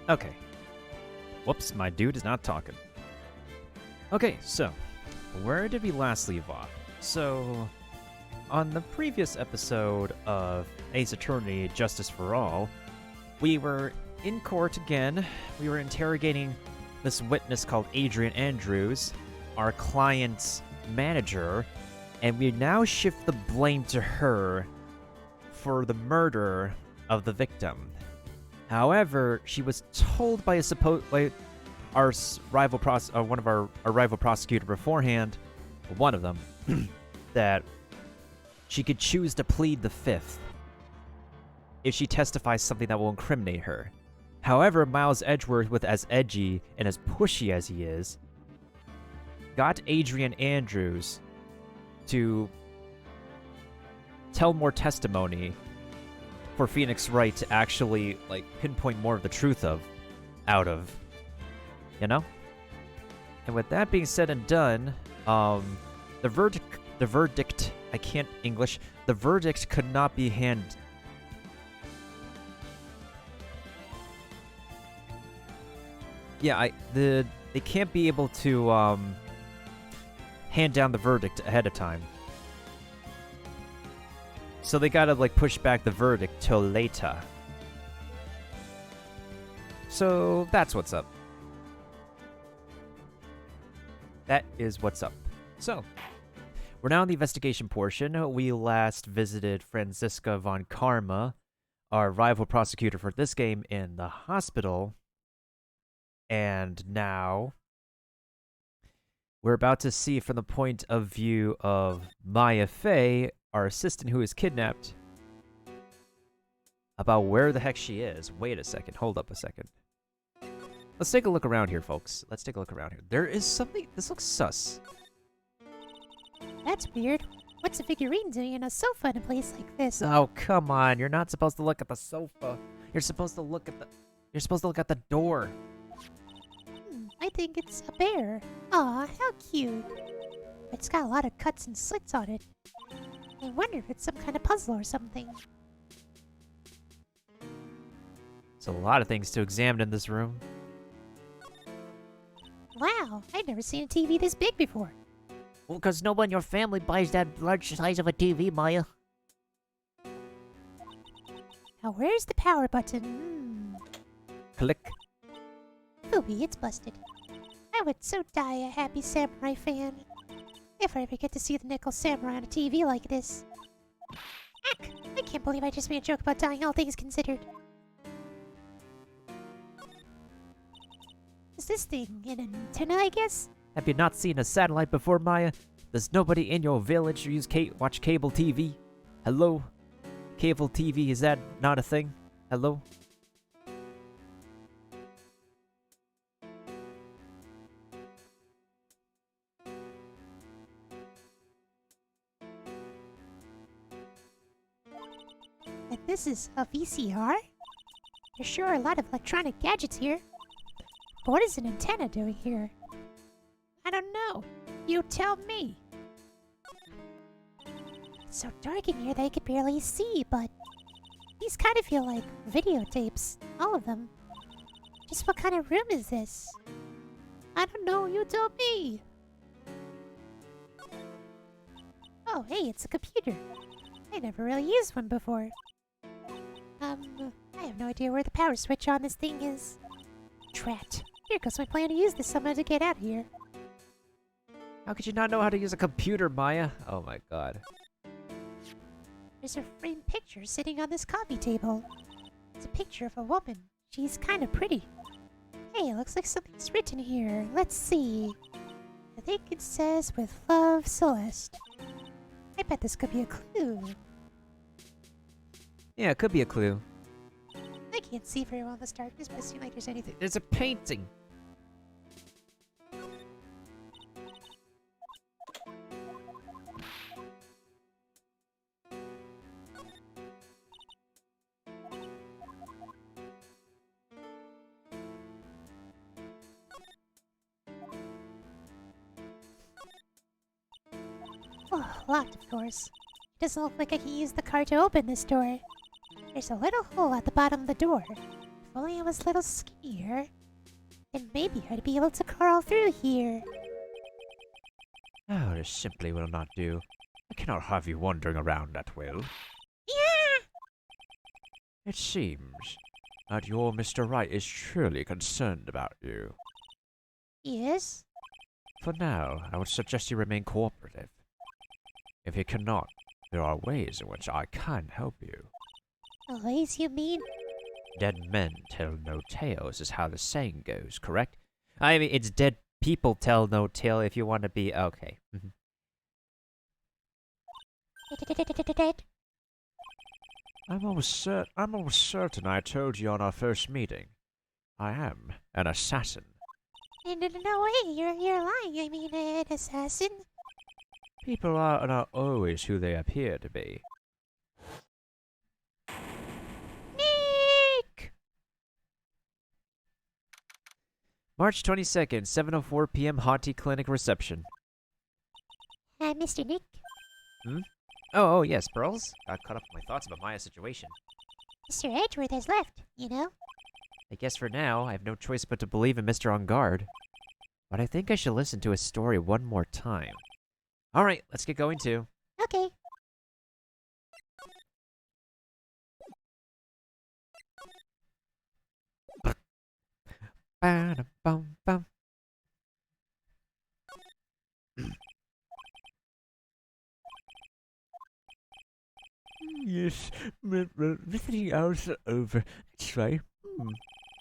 Okay. Whoops, my dude is not talking. Okay, so, where did we last leave off? So, on the previous episode of Ace Attorney Justice for All, we were in court again. We were interrogating this witness called Adrian Andrews, our client's manager, and we now shift the blame to her for the murder of the victim. However, she was told by our one of our rival prosecutor beforehand, one of them, that she could choose to plead the fifth if she testifies something that will incriminate her. However, Miles Edgeworth, with as edgy and as pushy as he is, got Adrian Andrews to tell more testimony for Phoenix Wright to actually, pinpoint more of the truth out of, you know? And with that being said and done, the verdict, I can't English, the verdict could not be they can't be able to, hand down the verdict ahead of time. So they gotta, push back the verdict till later. So that's what's up. That is what's up. So, we're now in the investigation portion. We last visited Franziska von Karma, our rival prosecutor for this game, in the hospital. And now, we're about to see from the point of view of Maya Fey, our assistant who is kidnapped, about where the heck she is. Wait a second. Hold up a second. Let's take a look around here, folks. Let's take a look around here. There is something... This looks sus. That's weird. What's a figurine doing in a sofa in a place like this? Oh, come on. You're not supposed to look at the sofa. You're supposed to look at the... You're supposed to look at the door. I think it's a bear. Aw, how cute. It's got a lot of cuts and slits on it. I wonder if it's some kind of puzzle or something. There's a lot of things to examine in this room. Wow, I've never seen a TV this big before. Well, because no one in your family buys that large size of a TV, Maya. Now where's the power button? Click. Phoebe, it's busted. I would so die a happy samurai fan. If I ever get to see the Nickel Samurai on a TV like this. Ack! I can't believe I just made a joke about dying, all things considered. Is this thing an antenna, I guess? Have you not seen a satellite before, Maya? Does nobody in your village watch cable TV? Hello? Cable TV, is that not a thing? Hello? And this is a VCR? There sure are a lot of electronic gadgets here. But what is an antenna doing here? I don't know. You tell me. It's so dark in here that I could barely see, but these kind of feel like videotapes. All of them. Just what kind of room is this? I don't know. You tell me. Oh, hey, it's a computer. I never really used one before. I have no idea where the power switch on this thing is. Drat. Here goes my plan to use this somehow to get out of here. How could you not know how to use a computer, Maya? Oh my god. There's a framed picture sitting on this coffee table. It's a picture of a woman. She's kind of pretty. Hey, it looks like something's written here. Let's see. I think it says, "With love, Celeste." I bet this could be a clue. Yeah, it could be a clue. I can't see very well in this darkness, but it seems like there's anything. There's a painting. Oh, locked, of course. It doesn't look like I can use the card to open this door. There's a little hole at the bottom of the door. only I was a little skinnier, then maybe I'd be able to crawl through here. Oh, this simply will not do. I cannot have you wandering around at will. Yeah! It seems that your Mr. Right is truly concerned about you. Yes? For now, I would suggest you remain cooperative. If you cannot, there are ways in which I can help you. Ways, you mean? Dead men tell no tales is how the saying goes, correct? I mean, it's dead people tell no tale if you want to be... Okay. Dead? I'm almost certain I told you on our first meeting. I am an assassin. No way, you're lying. I mean, an assassin? People are not always who they appear to be. Nick! March 22nd, 7:04 p.m. Hot Tea Clinic reception. Mr. Nick? Oh, yes, Pearls. Got caught up in my thoughts about Maya's situation. Mr. Edgeworth has left, you know? I guess for now, I have no choice but to believe in Mr. On Guard. But I think I should listen to his story one more time. Alright, let's get going too. Okay. Ba-da-bum-bum. Yes, visiting hours are over. That's right.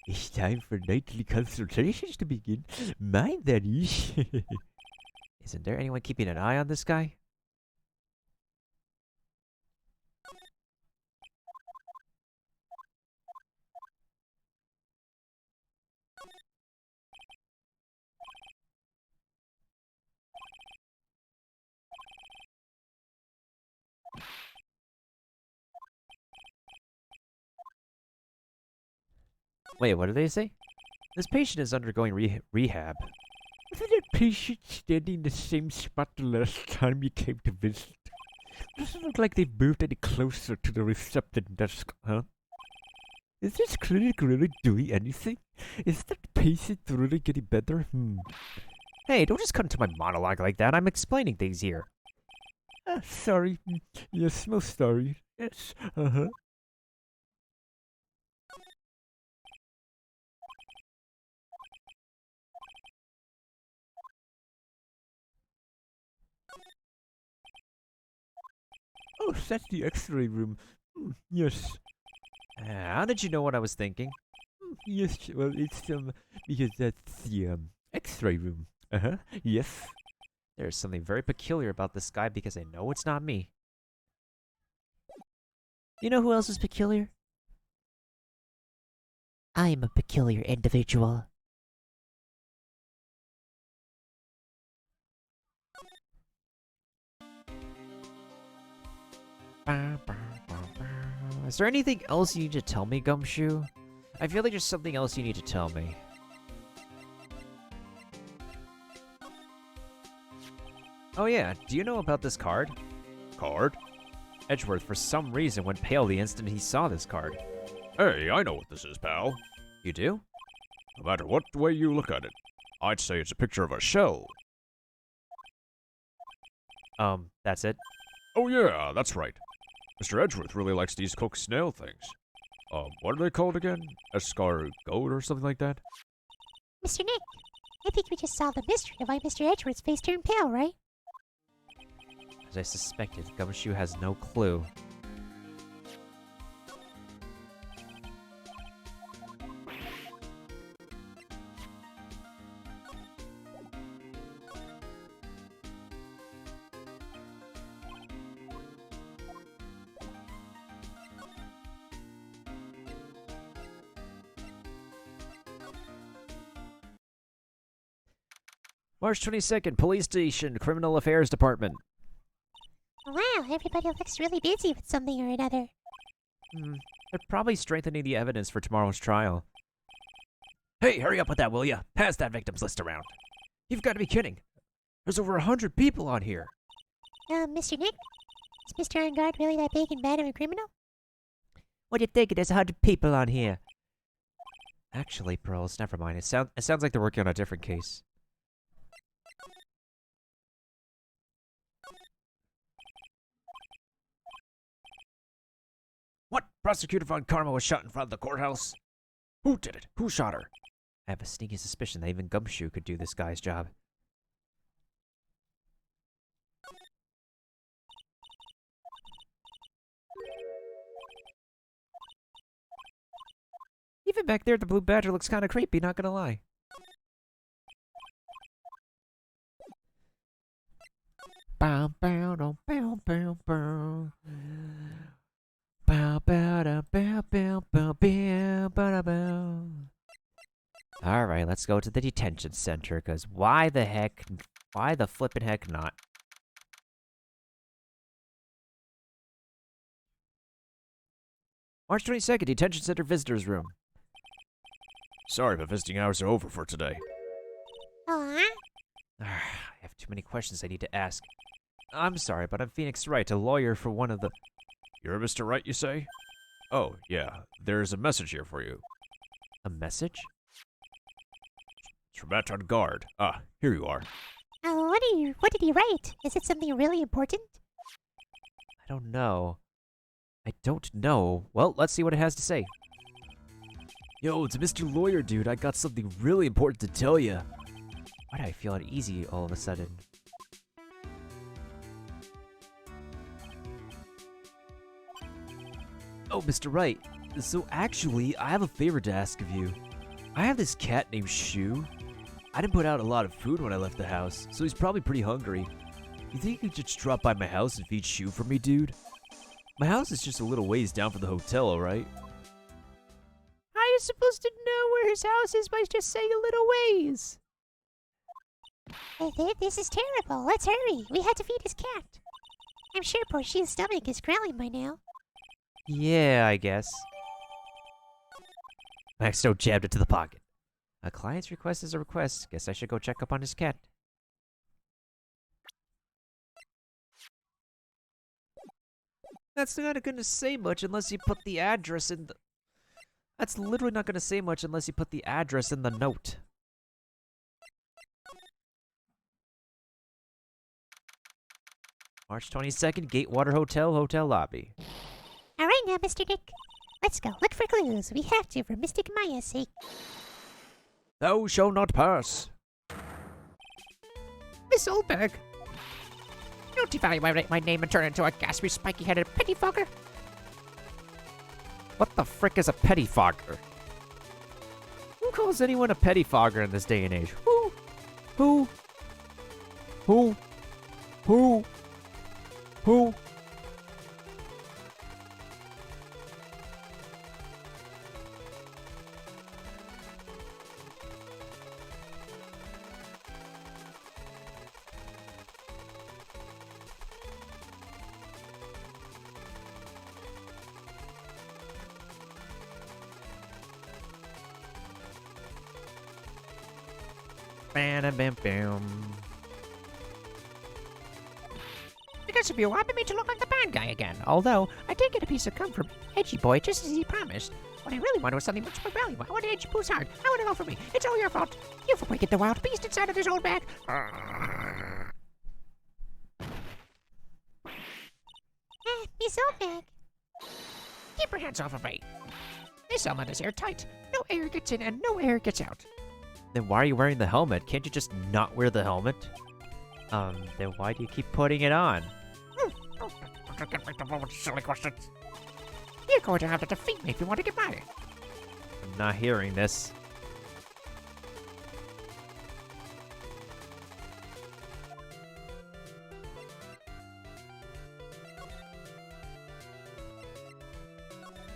It's time for nightly consultations to begin. Mine, that is. Isn't there anyone keeping an eye on this guy? Wait, what did they say? This patient is undergoing rehab. Wasn't that patient standing in the same spot the last time you came to visit? Doesn't look like they've moved any closer to the reception desk, huh? Is this clinic really doing anything? Is that patient really getting better? Hey, don't just cut into my monologue like that. I'm explaining things here. Sorry. Yes, most sorry. Yes, uh-huh. Oh, that's the X-ray room. Yes. How did you know what I was thinking? Yes, well, it's, because that's the, X-ray room. Uh-huh, yes. There's something very peculiar about this guy because I know it's not me. You know who else is peculiar? I'm a peculiar individual. Is there anything else you need to tell me, Gumshoe? I feel like there's something else you need to tell me. Oh yeah, do you know about this card? Card? Edgeworth, for some reason, went pale the instant he saw this card. Hey, I know what this is, pal. You do? No matter what way you look at it, I'd say it's a picture of a shell. That's it? Oh yeah, that's right. Mr. Edgeworth really likes these cooked snail things. What are they called again? Escargot or something like that? Mr. Nick, I think we just solved the mystery of why Mr. Edgeworth's face turned pale, right? As I suspected, Gumshoe has no clue. March 22nd, Police Station, Criminal Affairs Department. Wow, everybody looks really busy with something or another. They're probably strengthening the evidence for tomorrow's trial. Hey, hurry up with that, will ya? Pass that victims list around. You've got to be kidding. There's over 100 people on here. Mr. Nick? Is Mr. On Guard really that big and bad of a criminal? What do you think? There's 100 people on here. Actually, Pearls, never mind. It sounds like they're working on a different case. What? Prosecutor Von Karma was shot in front of the courthouse? Who did it? Who shot her? I have a sneaky suspicion that even Gumshoe could do this guy's job. Even back there, the blue badger looks kind of creepy, not gonna lie. Bow, bow, bow, bow, bow, bow. Bow, bow, da, bow, bow, bow, bow, bow, bow. Alright, let's go to the detention center, because why the flippin' heck not? March 22nd, detention center visitors room. Sorry, but visiting hours are over for today. Aw. I have too many questions I need to ask. I'm sorry, but I'm Phoenix Wright, a lawyer for one of the... You're Mr. Wright, you say? Oh, yeah. There's a message here for you. A message? It's from Matt on guard. Ah, here you are. Oh, what did he write? Is it something really important? I don't know. I don't know. Well, let's see what it has to say. Yo, it's Mr. Lawyer, dude. I got something really important to tell you. Why do I feel uneasy all of a sudden? Oh, Mr. Wright. So actually, I have a favor to ask of you. I have this cat named Shu. I didn't put out a lot of food when I left the house, so he's probably pretty hungry. You think you could just drop by my house and feed Shu for me, dude? My house is just a little ways down from the hotel, alright? How are you supposed to know where his house is by just saying a little ways? This is terrible. Let's hurry. We had to feed his cat. I'm sure poor Shu's stomach is growling by now. Yeah, I guess. Maxo jabbed it to the pocket. A client's request is a request. Guess I should go check up on his cat. That's not gonna say much unless you put the address in the... That's literally not gonna say much unless you put the address in the note. March 22nd, Gatewater Hotel, hotel lobby. All right now, Mr. Nick. Let's go look for clues. We have to for Mystic Maya's sake. Thou shalt not pass. Miss Oldberg. Don't devalue my name and turn into a gaspy, spiky-headed pettifogger. What the frick is a pettifogger? Who calls anyone a pettifogger in this day and age? Who? Who? Who? Who? Who? Bam-bam-bam. Because of you, I've been made to look like the bad guy again. Although, I did get a piece of gum from Edgy Boy just as he promised. What I really wanted was something much more valuable. I wanted Edgy Poo's heart. I want it all for me. It's all your fault. You for waking the wild beast inside of this old bag. Miss Oldbag. Keep your hands off of me. This element is airtight. No air gets in and no air gets out. Then why are you wearing the helmet? Can't you just not wear the helmet? Then why do you keep putting it on? Don't get me to with silly questions. You're going to have to defeat me if you want to get mine. I'm not hearing this.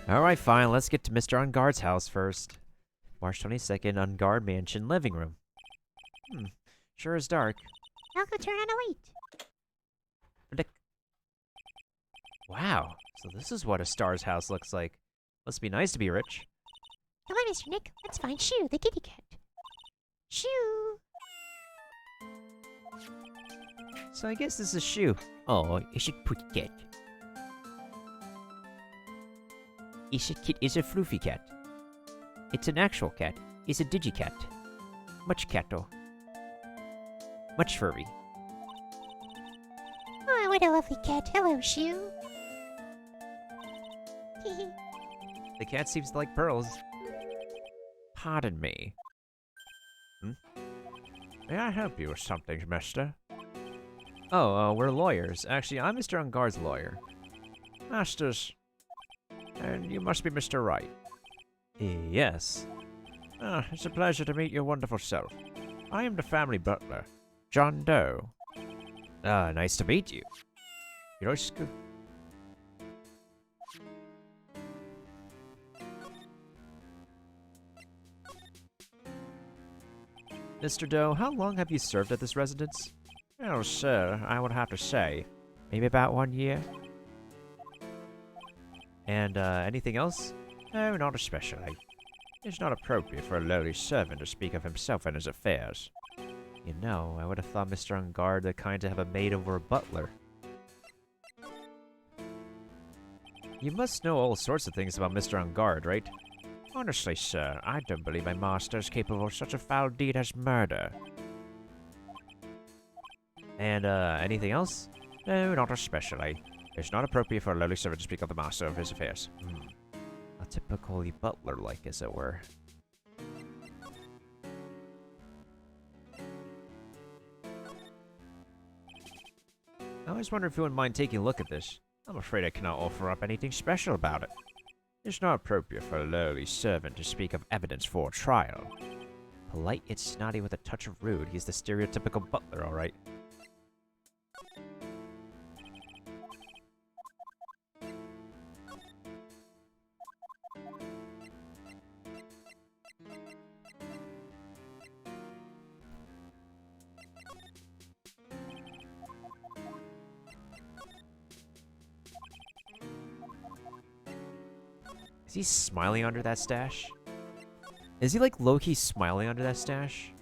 Alright, fine. Let's get to Mr. Unguard's house first. March 22nd, Unguard Mansion living room. Sure is dark. I'll go turn on a light. Predict. Wow, so this is what a star's house looks like. Must be nice to be rich. Come on, Mr. Nick. Let's find Shu, the kitty cat. Shu! So I guess this is Shu. Oh, is it pretty cat? Is a fluffy cat? It's an actual cat. It's a digicat. Much catto. Much furry. Oh, what a lovely cat. Hello, Shoe. The cat seems to like pearls. Pardon me. May I help you with something, mister? Oh, we're lawyers. Actually, I'm Mr. Unguard's lawyer. Masters. And you must be Mr. Wright. Yes. Ah, it's a pleasure to meet your wonderful self. I am the family butler, John Doe. Nice to meet you. Yoroshiku. Mr. Doe, how long have you served at this residence? Well, sir, I would have to say, maybe about 1 year. And, anything else? No, not especially. It's not appropriate for a lowly servant to speak of himself and his affairs. You know, I would have thought Mr. Ungard the kind to have a maid over a butler. You must know all sorts of things about Mr. Ungard, right? Honestly, sir, I don't believe my master is capable of such a foul deed as murder. And, anything else? No, not especially. It's not appropriate for a lowly servant to speak of the master of his affairs. A typically butler-like, as it were. I always wonder if you wouldn't mind taking a look at this. I'm afraid I cannot offer up anything special about it. It's not appropriate for a lowly servant to speak of evidence for trial. Polite yet snotty with a touch of rude, he's the stereotypical butler, alright. Is he smiling under that stash? Is he like low-key smiling under that stash?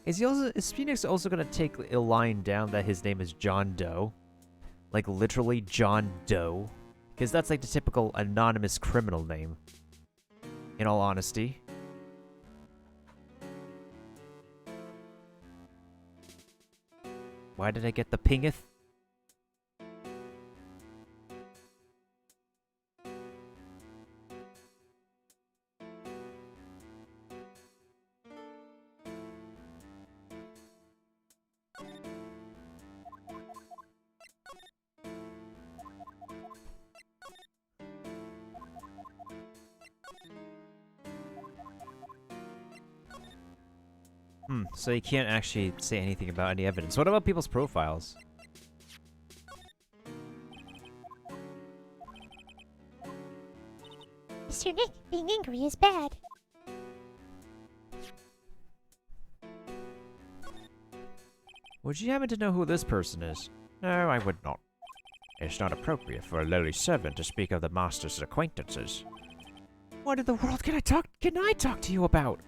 Is Phoenix also gonna take a line down that his name is John Doe? Like literally John Doe? Because that's like the typical anonymous criminal name. In all honesty. Why did I get the pingeth? So you can't actually say anything about any evidence. What about people's profiles? Mr. Nick, being angry is bad. Would you happen to know who this person is? No, I would not. It's not appropriate for a lowly servant to speak of the master's acquaintances. What in the world can I talk to you about?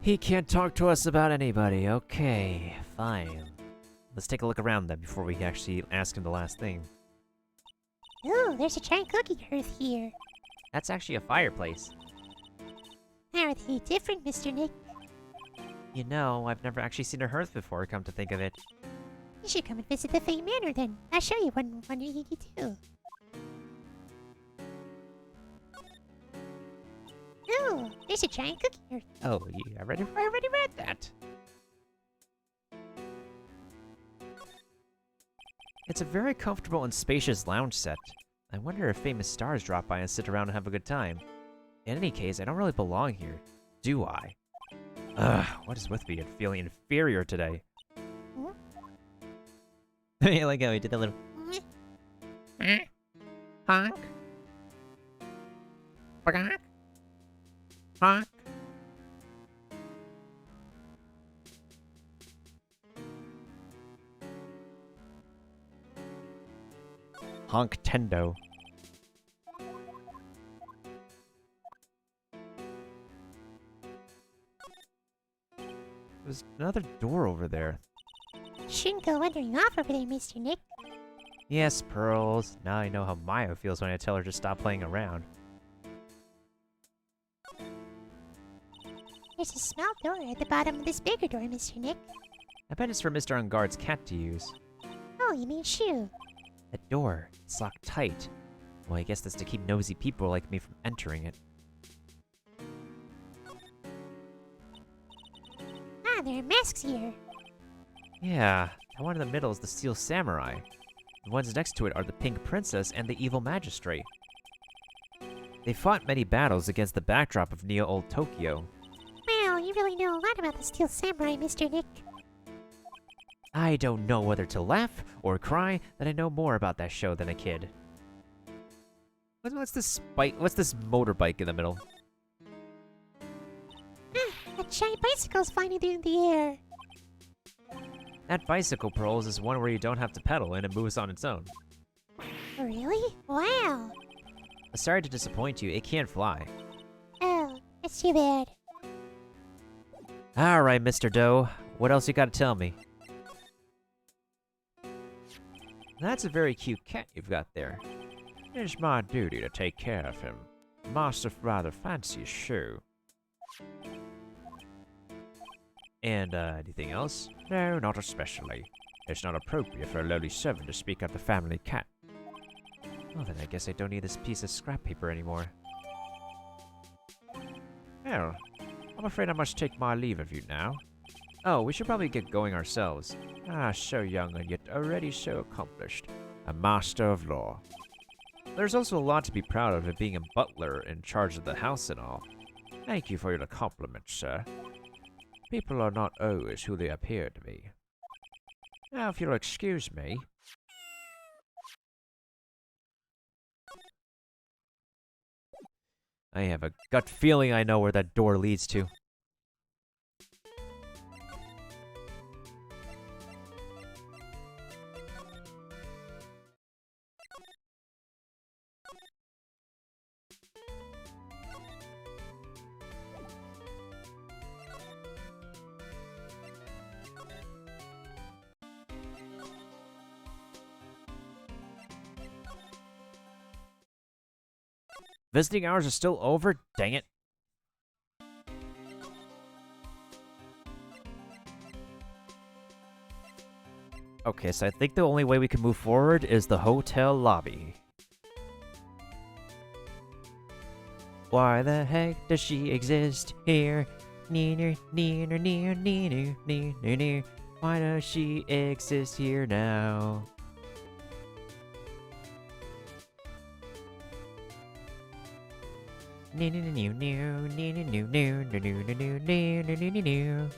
He can't talk to us about anybody. Okay, fine. Let's take a look around then before we actually ask him the last thing. Ooh, there's a giant cookie hearth here. That's actually a fireplace. How are they different, Mr. Nick? You know, I've never actually seen a hearth before, come to think of it. You should come and visit the Fey Manor then. I'll show you one you do. Ooh, there's a giant cookie hearth. Oh, I already read that. It's a very comfortable and spacious lounge set. I wonder if famous stars drop by and sit around and have a good time. In any case, I don't really belong here, do I? Ugh, what is with me and feeling inferior today? I like how he did that little... Honk. Honk. Honk. Honk Tendo. There's another door over there. You shouldn't go wandering off over there, Mr. Nick. Yes, Pearls. Now I know how Maya feels when I tell her to stop playing around. There's a small door at the bottom of this bigger door, Mr. Nick. I bet it's for Mr. Unguard's cat to use. Oh, you mean shoe? That door, it's locked tight. Well, I guess that's to keep nosy people like me from entering it. Ah, there are masks here. Yeah, the one in the middle is the Steel Samurai. The ones next to it are the Pink Princess and the Evil Magistrate. They fought many battles against the backdrop of Neo-Old Tokyo. Wow, you really know a lot about the Steel Samurai, Mr. Nick. I don't know whether to laugh or cry that I know more about that show than a kid. What's this bike? What's this motorbike in the middle? Ah, a giant bicycle's flying through the air. That bicycle, Pearls, is one where you don't have to pedal and it moves on its own. Really? Wow. Sorry to disappoint you, it can't fly. Oh, that's too bad. Alright, Mr. Doe, what else you gotta tell me? That's a very cute cat you've got there. It's my duty to take care of him. Master rather fancies shoe. And, anything else? No, not especially. It's not appropriate for a lowly servant to speak of the family cat. Well, then I guess I don't need this piece of scrap paper anymore. Well, I'm afraid I must take my leave of you now. Oh, we should probably get going ourselves. Ah, so young and yet already so accomplished. A master of law. There's also a lot to be proud of in being a butler in charge of the house and all. Thank you for your compliment, sir. People are not always who they appear to be. Now, if you'll excuse me... I have a gut feeling I know where that door leads to. Visiting hours are still over? Dang it. Okay, so I think the only way we can move forward is the hotel lobby. Why the heck does she exist here? Near, near, near, near, near, near, near. Why does she exist here now? New, new, new, new, new, new, new, new, new, new, new, new, new, new, new, new.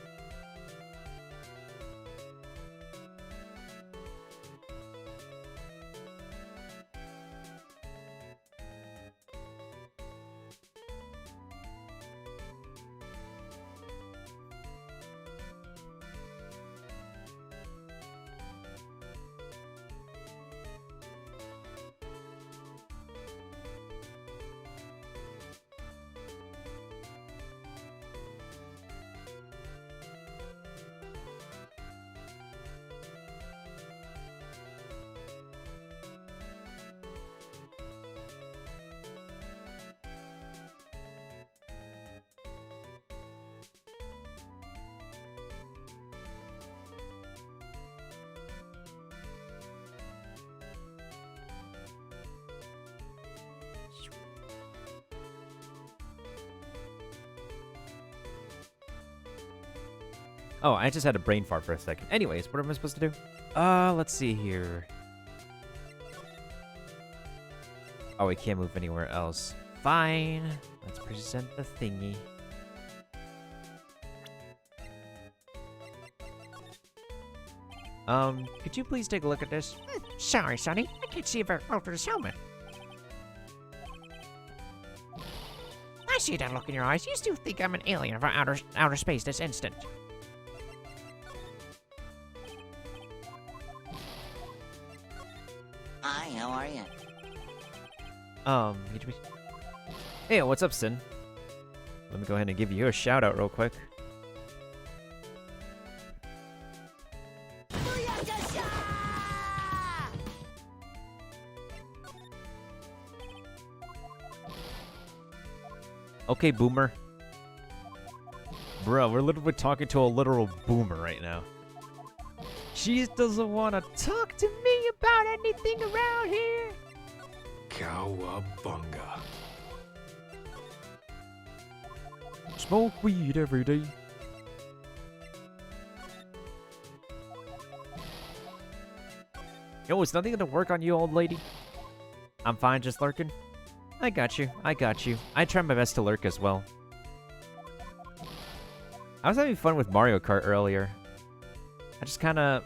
Oh, I just had a brain fart for a second. Anyways, what am I supposed to do? Let's see here. Oh, we can't move anywhere else. Fine. Let's present the thingy. Could you please take a look at this? Sorry, Sonny. I can't see very well through this helmet. I see that look in your eyes. You still think I'm an alien from outer space this instant. Hi, how are you? Could you Hey, what's up, Sin? Let me go ahead and give you a shout out real quick. Okay, boomer. Bro, we're literally talking to a literal boomer right now. She doesn't want to talk to me about anything around here. Cowabunga. Smoke weed every day. Yo, is nothing gonna work on you, old lady? I'm fine, just lurking. I got you. I got you. I try my best to lurk as well. I was having fun with Mario Kart earlier. I just kind of...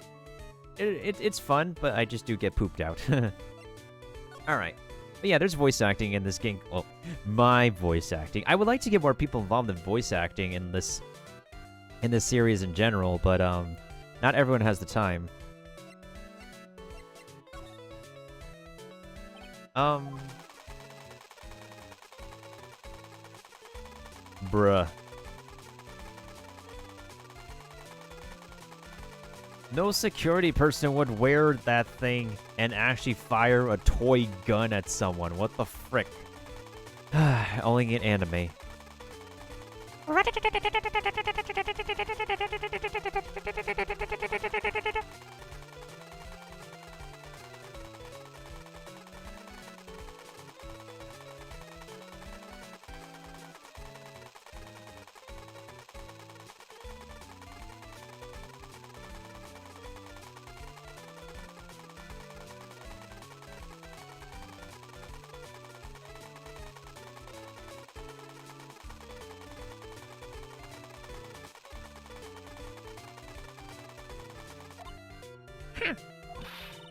It's fun, but I just do get pooped out. Alright. But yeah, there's voice acting in this game. Well, my voice acting. I would like to get more people involved in voice acting in this series in general, but not everyone has the time. Bruh. No security person would wear that thing and actually fire a toy gun at someone. What the frick? Only in anime.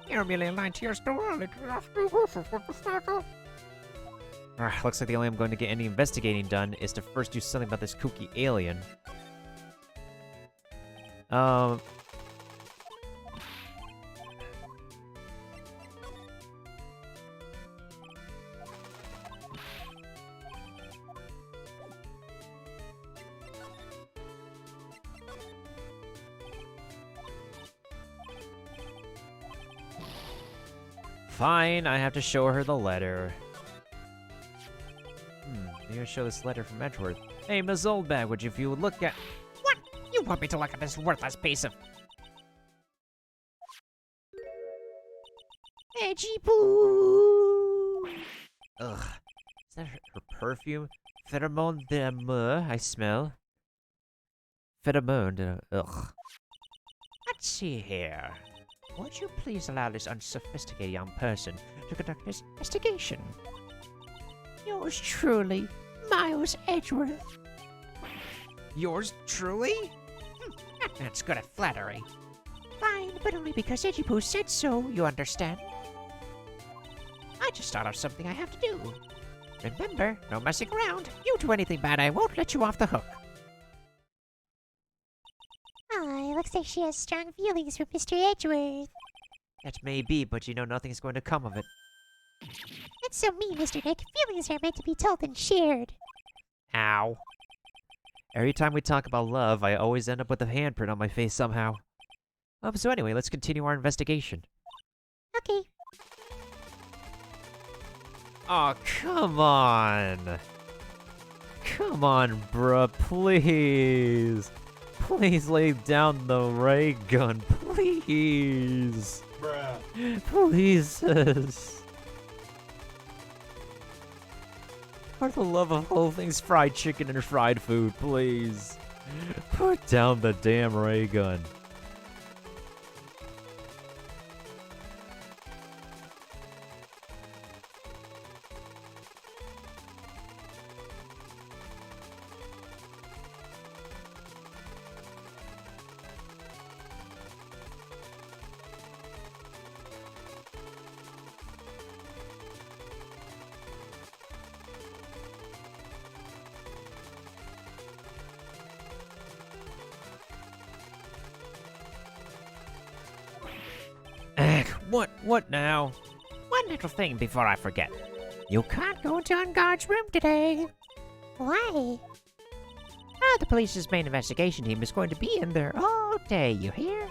You're merely lying to your story. Looks like the only way I'm going to get any investigating done is to first do something about this kooky alien. Fine, I have to show her the letter. Maybe I show this letter from Edgeworth. Hey, Ms. Oldbag, would you, if you would look at... What? You want me to look at this worthless piece of... Edgy poo! Ugh. Is that her perfume? Pheromone d'amour, I smell. Pheromone, ugh. Let's see here. Would you please allow this unsophisticated young person to conduct this investigation? Yours truly, Miles Edgeworth. Yours truly? That man's good at flattery. Fine, but only because Edgypoo said so, you understand? I just thought of something I have to do. Remember, no messing around. You do anything bad, I won't let you off the hook. Oh, looks like she has strong feelings for Mr. Edgeworth. That may be, but you know nothing's going to come of it. That's so mean, Mr. Nick. Feelings are meant to be told and shared. Ow. Every time we talk about love, I always end up with a handprint on my face somehow. So anyway, let's continue our investigation. Okay. Oh, come on. Come on, bruh, please. Please lay down the ray gun, please. Bruh. Please, sis. For the love of all things fried chicken and fried food, please. Put down the damn ray gun. Ugh, what now? One little thing before I forget. You can't go into Unguard's room today. Why? Oh, the police's main investigation team is going to be in there all day, you hear?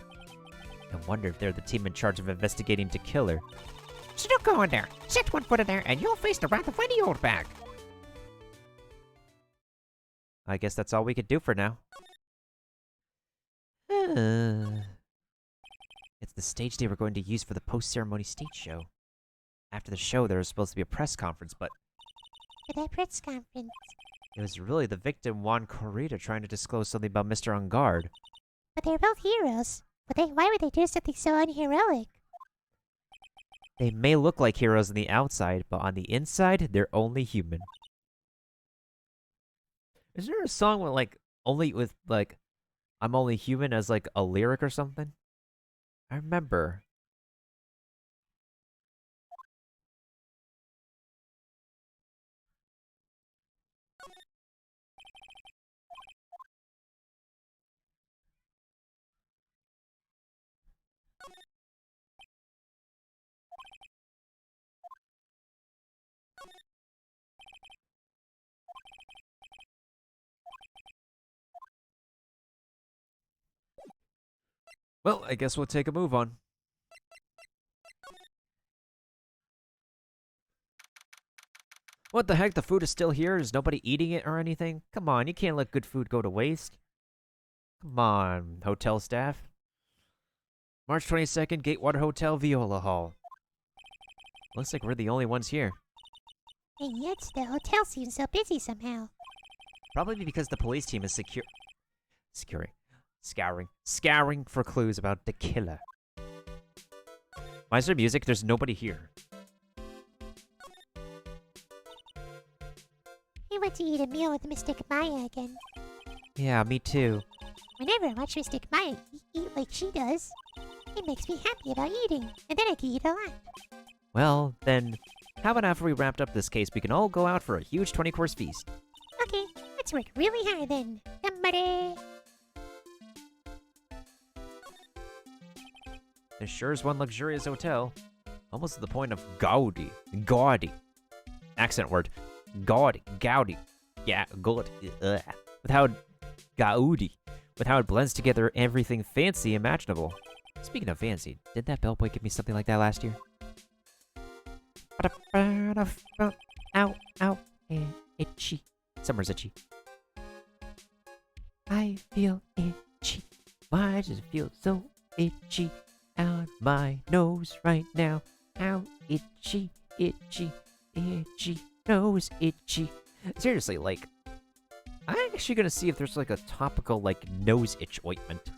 I wonder if they're the team in charge of investigating the killer. So don't go in there. Set one foot in there, and you'll face the wrath of any old bag. I guess that's all we could do for now. It's the stage they were going to use for the post-ceremony stage show. After the show, there was supposed to be a press conference, but For that press conference. it was really the victim, Juan Corrida, trying to disclose something about Mr. Ungard. But they're both heroes. Why would they do something so unheroic? They may look like heroes on the outside, but on the inside, they're only human. Is there a song with I'm only human as like a lyric or something? I remember. Well, I guess we'll take a move on. What the heck? The food is still here? Is nobody eating it or anything? Come on, you can't let good food go to waste. Come on, hotel staff. March 22nd, Gatewater Hotel, Viola Hall. Looks like we're the only ones here. And yet the hotel seems so busy somehow. Probably because the police team is scouring for clues about the killer. Why is there music? There's nobody here. I want to eat a meal with Mystic Maya again. Yeah, me too. Whenever I watch Mystic Maya eat like she does, it makes me happy about eating, and then I can eat a lot. Well, then, how about after we wrapped up this case, we can all go out for a huge 20-course feast? Okay, let's work really hard then. Somebody. There sure is one luxurious hotel. Almost to the point of gaudy. Accent word. Gaudy. Yeah, good. With how it blends together everything fancy imaginable. Speaking of fancy, did that bellboy give me something like that last year? Ow, itchy. Summer's itchy. I feel itchy. Why does it feel so itchy out my nose right now? Ow, itchy, nose itchy. Seriously, I'm actually gonna see if there's a topical nose itch ointment.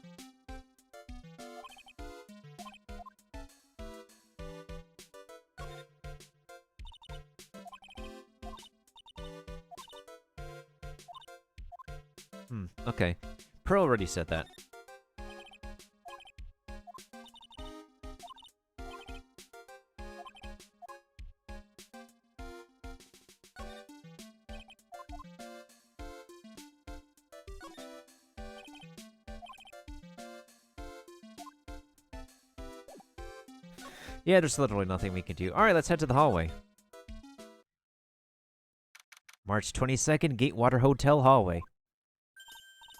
Okay. Pearl already said that. Yeah, there's literally nothing we can do. Alright, let's head to the hallway. March 22nd, Gatewater Hotel hallway.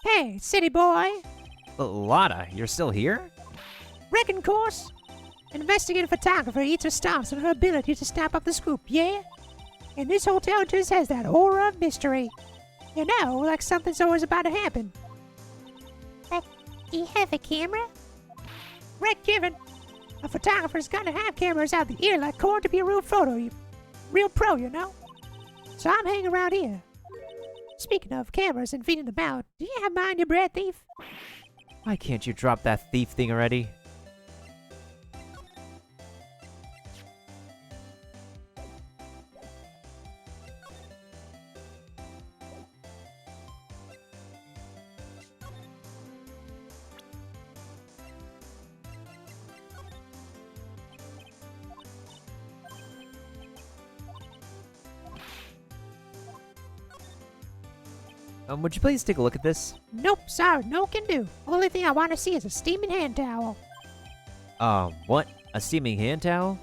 Hey, city boy. Lotta, you're still here? Reckon course. Investigative photographer eats her stops on her ability to snap up the scoop, yeah? And this hotel just has that aura of mystery. You know, like something's always about to happen. But do you have a camera? Right given. A photographer's gotta have cameras out the ear like corn to be a real pro, you know? So I'm hanging around here. Speaking of cameras and feeding them out, do you have mine on your bread, thief? Why can't you drop that thief thing already? Would you please take a look at this? Nope, sorry, no can do. Only thing I want to see is a steaming hand towel. What? A steaming hand towel?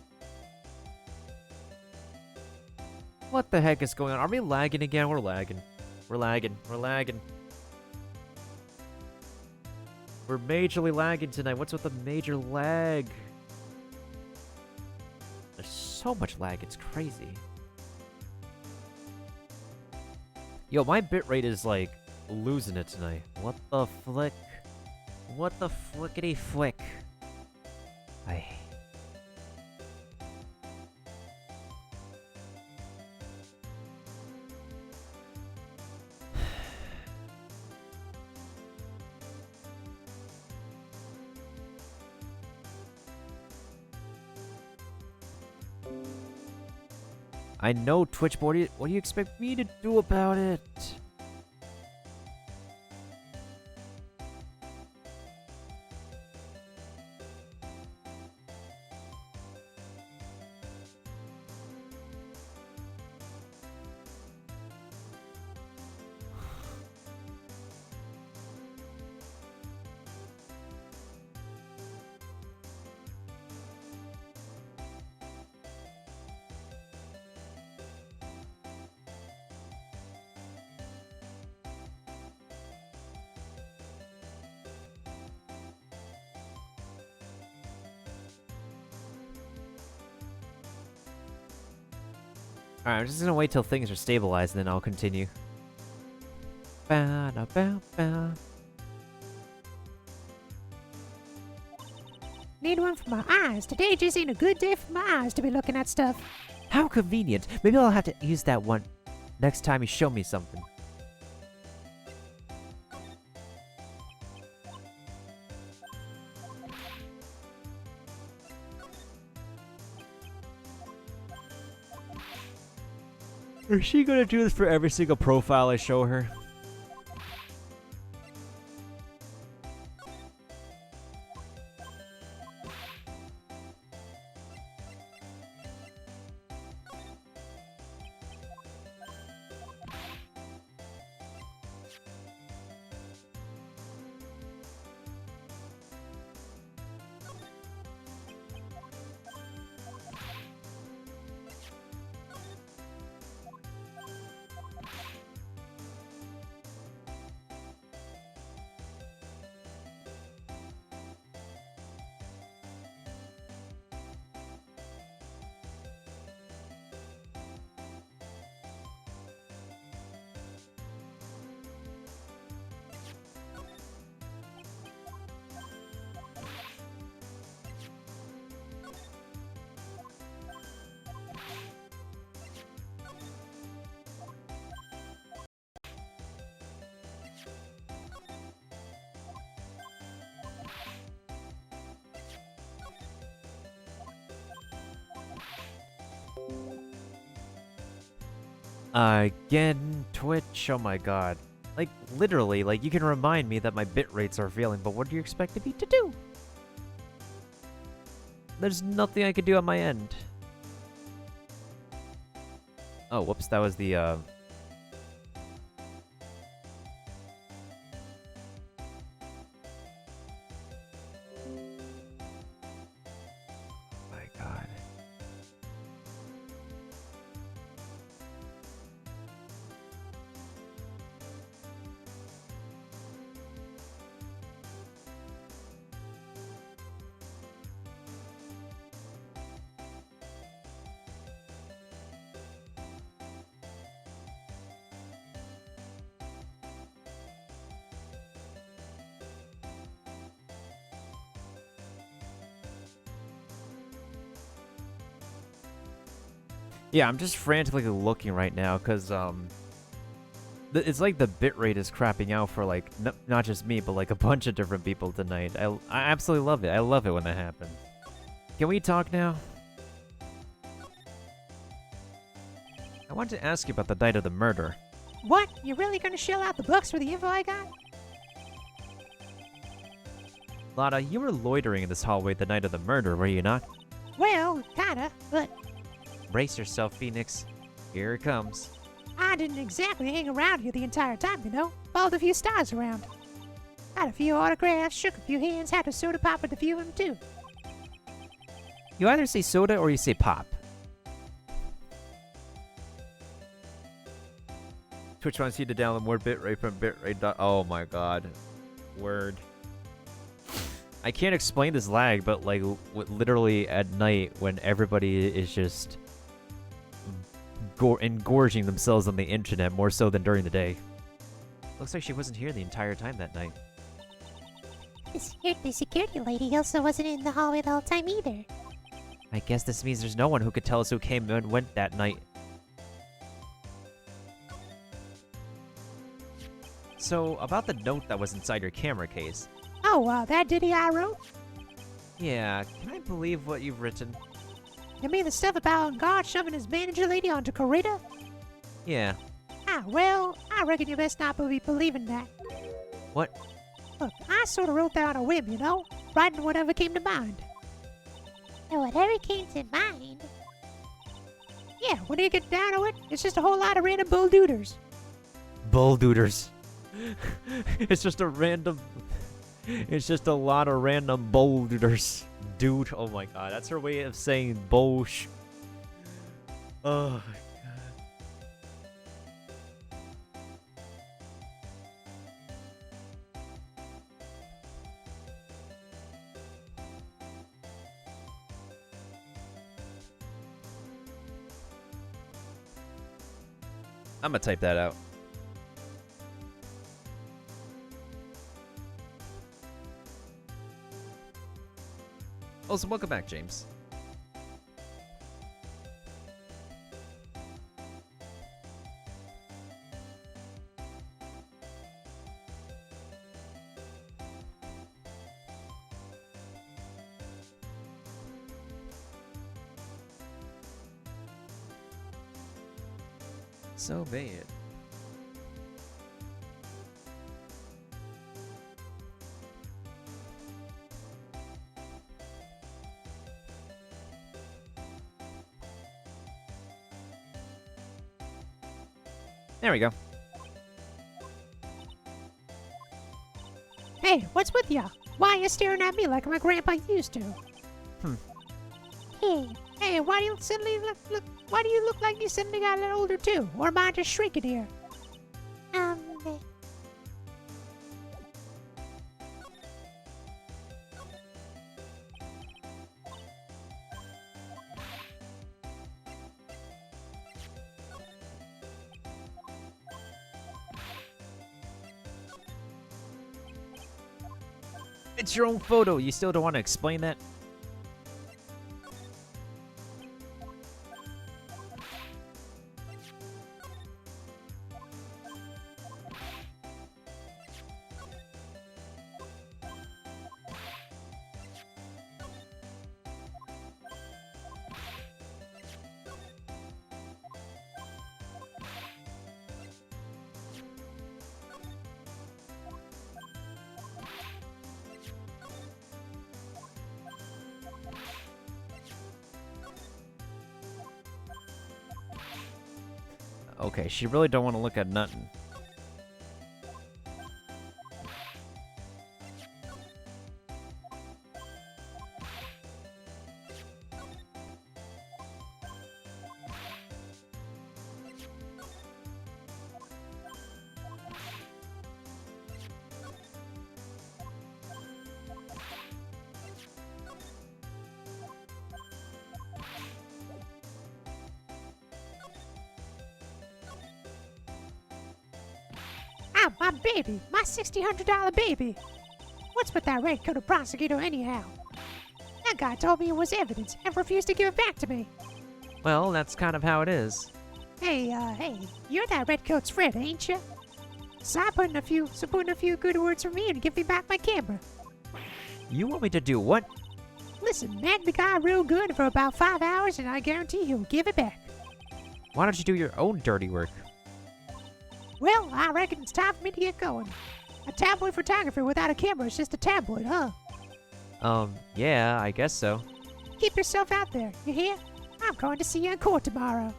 What the heck is going on? Are we lagging again? We're lagging. We're lagging. We're lagging. We're majorly lagging tonight. What's with the major lag? There's so much lag. It's crazy. Yo, my bitrate is, like, losing it tonight. What the flick? What the flickety flick? I know, Twitch, but what do you expect me to do about it? Alright, I'm just gonna wait till things are stabilized and then I'll continue. Ba-da-ba-ba. Need one for my eyes. Today just ain't a good day for my eyes to be looking at stuff. How convenient. Maybe I'll have to use that one next time you show me something. Is she gonna do this for every single profile I show her? Again, Twitch? Oh my god. Like, literally, like, you can remind me that my bit rates are failing, but what do you expect me to do? There's nothing I can do on my end. Oh, whoops, that was the, my god. Yeah, I'm just frantically looking right now, because, It's like the bitrate is crapping out for like not just me, but like a bunch of different people tonight. I absolutely love it. I love it when that happens. Can we talk now? I want to ask you about the night of the murder. What? You really gonna shell out the bucks for the info I got? Lada, you were loitering in this hallway the night of the murder, were you not? Well, kinda, but Brace yourself, Phoenix. Here it comes. I didn't exactly hang around here the entire time, you know. Followed a few stars around. Got a few autographs, shook a few hands, had a soda pop with a few of them, too. You either say soda or you say pop. Twitch wants you to download more bitrate from bitrate. Oh my god. Word. I can't explain this lag, but like literally at night when everybody is just engorging themselves on the internet more so than during the day. Looks like she wasn't here the entire time that night. The security lady also wasn't in the hallway the whole time either. I guess this means there's no one who could tell us who came and went that night. So, about the note that was inside your camera case. Oh, that ditty I wrote? Yeah, can I believe what you've written? You mean the stuff about God shoving his manager lady onto Corita? Yeah. Ah, well, I reckon you best not be believing that. What? Look, I sort of wrote that on a whim, you know? Writing whatever came to mind. And whatever came to mind? Yeah, when you get down to it, it's just a whole lot of random bulldooders. Bulldooders. It's just a random... It's just a lot of random bulldooders. Dude, oh my god, that's her way of saying bullsh. Oh my god. I'm gonna type that out. Also, welcome back, James. So be it. There we go. Hey, what's with ya? Why are you staring at me like my grandpa used to? Hey, why do you suddenly why do you look like you suddenly got a little older too? Or am I just shrinking here? It's your own photo. You still don't want to explain that? Okay, she really don't want to look at nothing. Ah, my baby! My $1,600 baby! What's with that red-coated prosecutor anyhow? That guy told me it was evidence and refused to give it back to me. Well, that's kind of how it is. Hey, you're that redcoat's friend, ain't you? So put in a few good words for me and give me back my camera. You want me to do what? Listen, nag the guy real good for about 5 hours and I guarantee he'll give it back. Why don't you do your own dirty work? Well, I reckon it's time for me to get going. A tabloid photographer without a camera is just a tabloid, huh? Yeah, I guess so. Keep yourself out there, you hear? I'm going to see you in court tomorrow.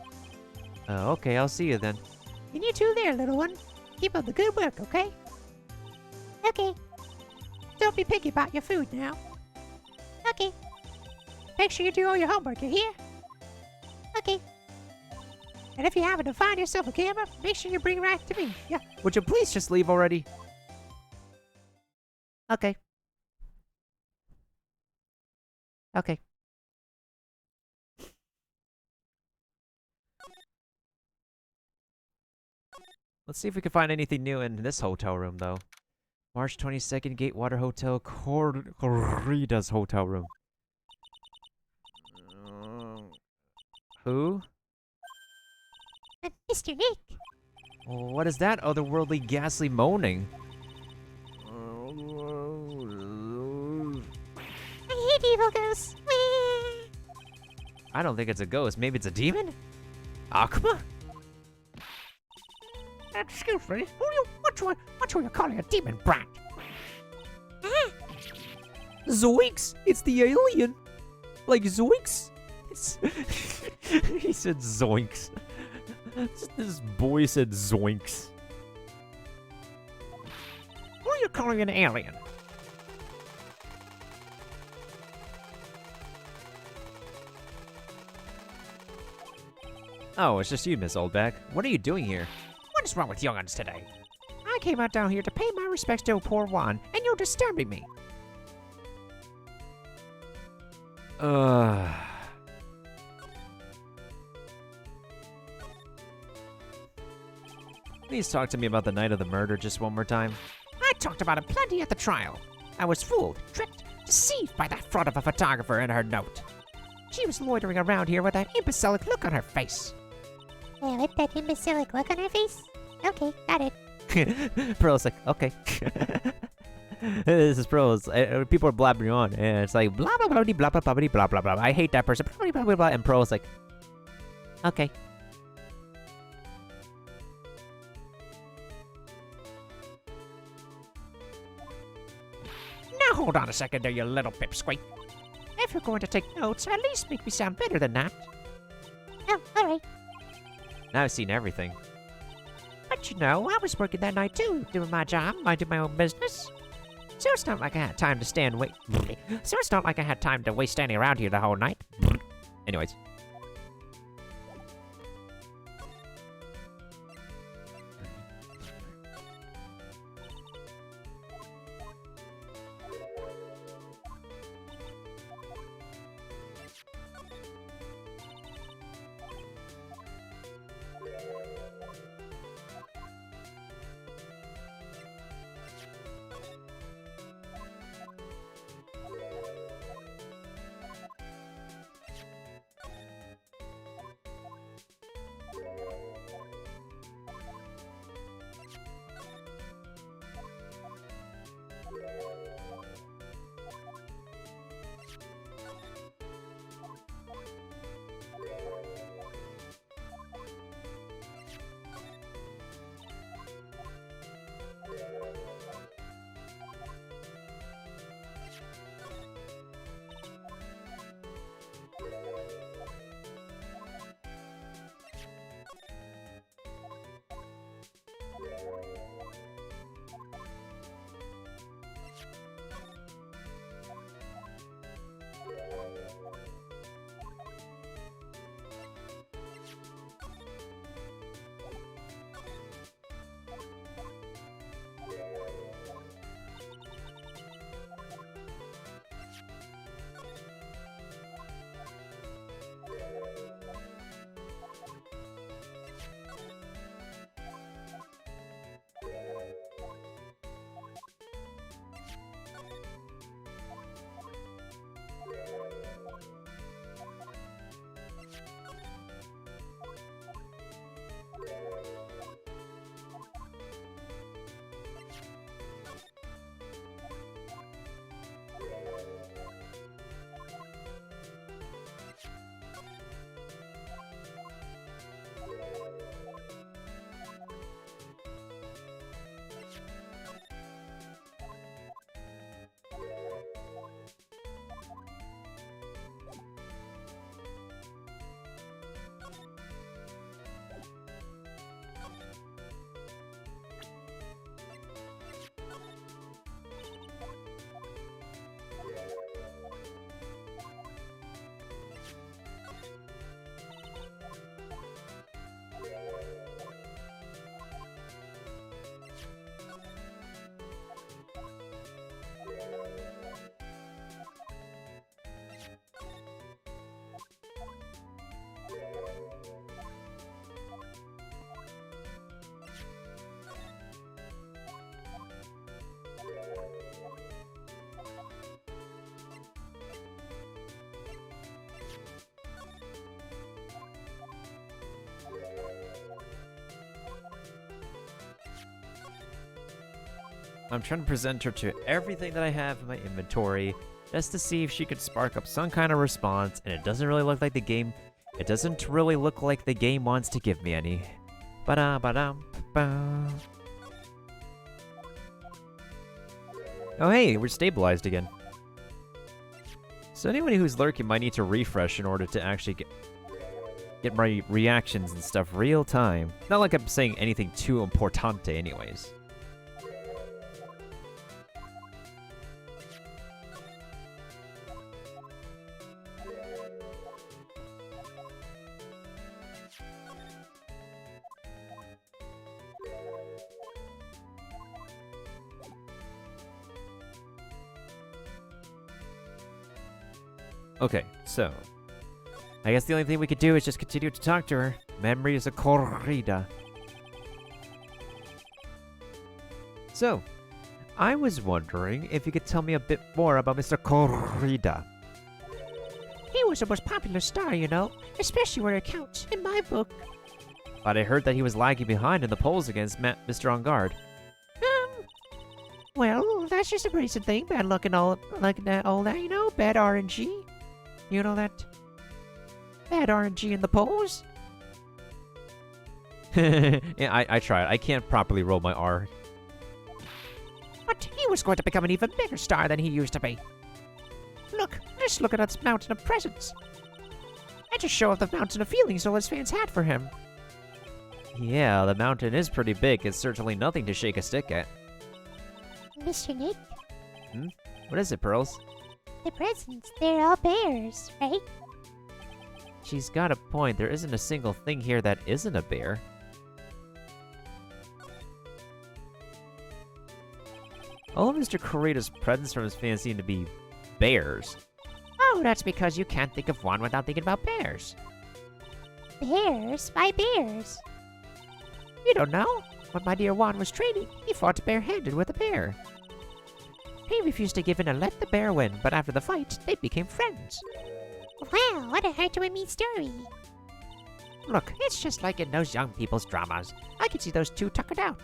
Okay, I'll see you then. And you too there, little one. Keep up the good work, okay? Okay, Don't be picky about your food now. okay, Make sure you do all your homework, you hear? okay. And if you happen to find yourself a camera, make sure you bring it back to me. Yeah. Would you please just leave already? Okay. Okay. Let's see if we can find anything new in this hotel room, though. March 22nd, Gatewater Hotel, Corridas hotel room. Who? Mr. Nick. What is that otherworldly ghastly moaning? I hate evil ghosts. Wah. I don't think it's a ghost. Maybe it's a demon? Akuma? Excuse me. What are you calling a demon brat? Zoinks! It's the alien! Like Zoinks? He said Zoinks. This boy said Zoinks. Who are you calling an alien? Oh, it's just you, Miss Oldback. What are you doing here? What is wrong with young'uns today? I came out down here to pay my respects to poor Juan, and you're disturbing me. Please talk to me about the night of the murder just one more time. I talked about it plenty at the trial. I was fooled, tricked, deceived by that fraud of a photographer and her note. She was loitering around here with that imbecilic look on her face. Yeah, with that imbecilic look on her face? Okay, got it. Pearl's like, okay. This is Pearl's. People are blabbering on, and it's like blah blah blah blah blah blah blah blah blah. I hate that person. Blah blah blah blah. And Pearl's like, okay. Now hold on a second there, you little pipsqueak. If you're going to take notes, at least make me sound better than that. Oh, alright. Now I've seen everything. But you know, I was working that night too, doing my job, minding my own business. So it's not like I had time to waste standing around here the whole night. Anyways. I'm trying to present her to everything that I have in my inventory just to see if she could spark up some kind of response, and it doesn't really look like the game. It doesn't really look like the game wants to give me any. Ba-da ba-dum ba. Oh hey, we're stabilized again. So anybody who's lurking might need to refresh in order to actually get my reactions and stuff real time. Not like I'm saying anything too importante anyways. Okay, so I guess the only thing we could do is just continue to talk to her. Memories of corrida. So, I was wondering if you could tell me a bit more about Mr. Corrida. He was the most popular star, you know, especially where it counts in my book. But I heard that he was lagging behind in the polls against Mr. On Guard. Well, that's just a recent thing. Bad luck and all that, you know. Bad RNG. You know that? Bad RNG in the polls. Yeah, I tried. I can't properly roll my R. But he was going to become an even bigger star than he used to be. Look, just look at that mountain of presents. And just show off the mountain of feelings all his fans had for him. Yeah, the mountain is pretty big. It's certainly nothing to shake a stick at. Mr. Nick, What is it, Pearls? the presents, they're all bears, right? She's got a point. There isn't a single thing here that isn't a bear. All of Mr. Corrida's presents from his fans seem to be bears. Oh, that's because you can't think of one without thinking about bears. Bears? Why bears? You don't know? When my dear Juan was training, he fought barehanded with a bear. He refused to give in and let the bear win, but after the fight, they became friends. Wow, what a heart-warming story. Look, it's just like in those young people's dramas. I can see those two tuckered out.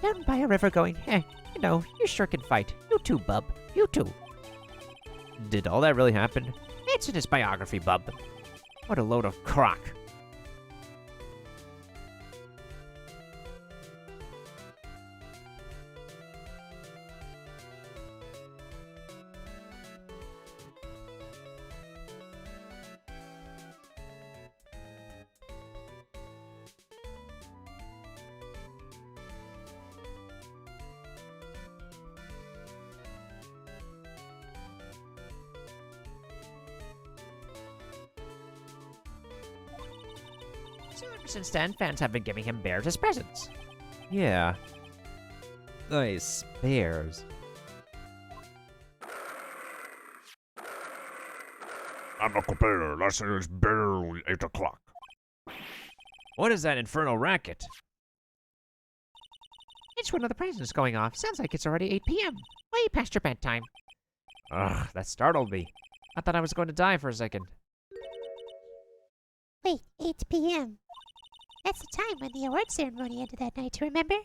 Down by a river going, hey, you know, you sure can fight. You too, bub. You too. Did all that really happen? It's in his biography, bub. What a load of crock. So ever since then, fans have been giving him bears as presents. Yeah. Nice. Bears. I'm a computer. Last thing is barely 8 o'clock. What is that infernal racket? It's one of the presents going off. Sounds like it's already 8 p.m. Way past your bedtime. Ugh, that startled me. I thought I was going to die for a second. Wait, 8 p.m. That's the time when the award ceremony ended that night, remember?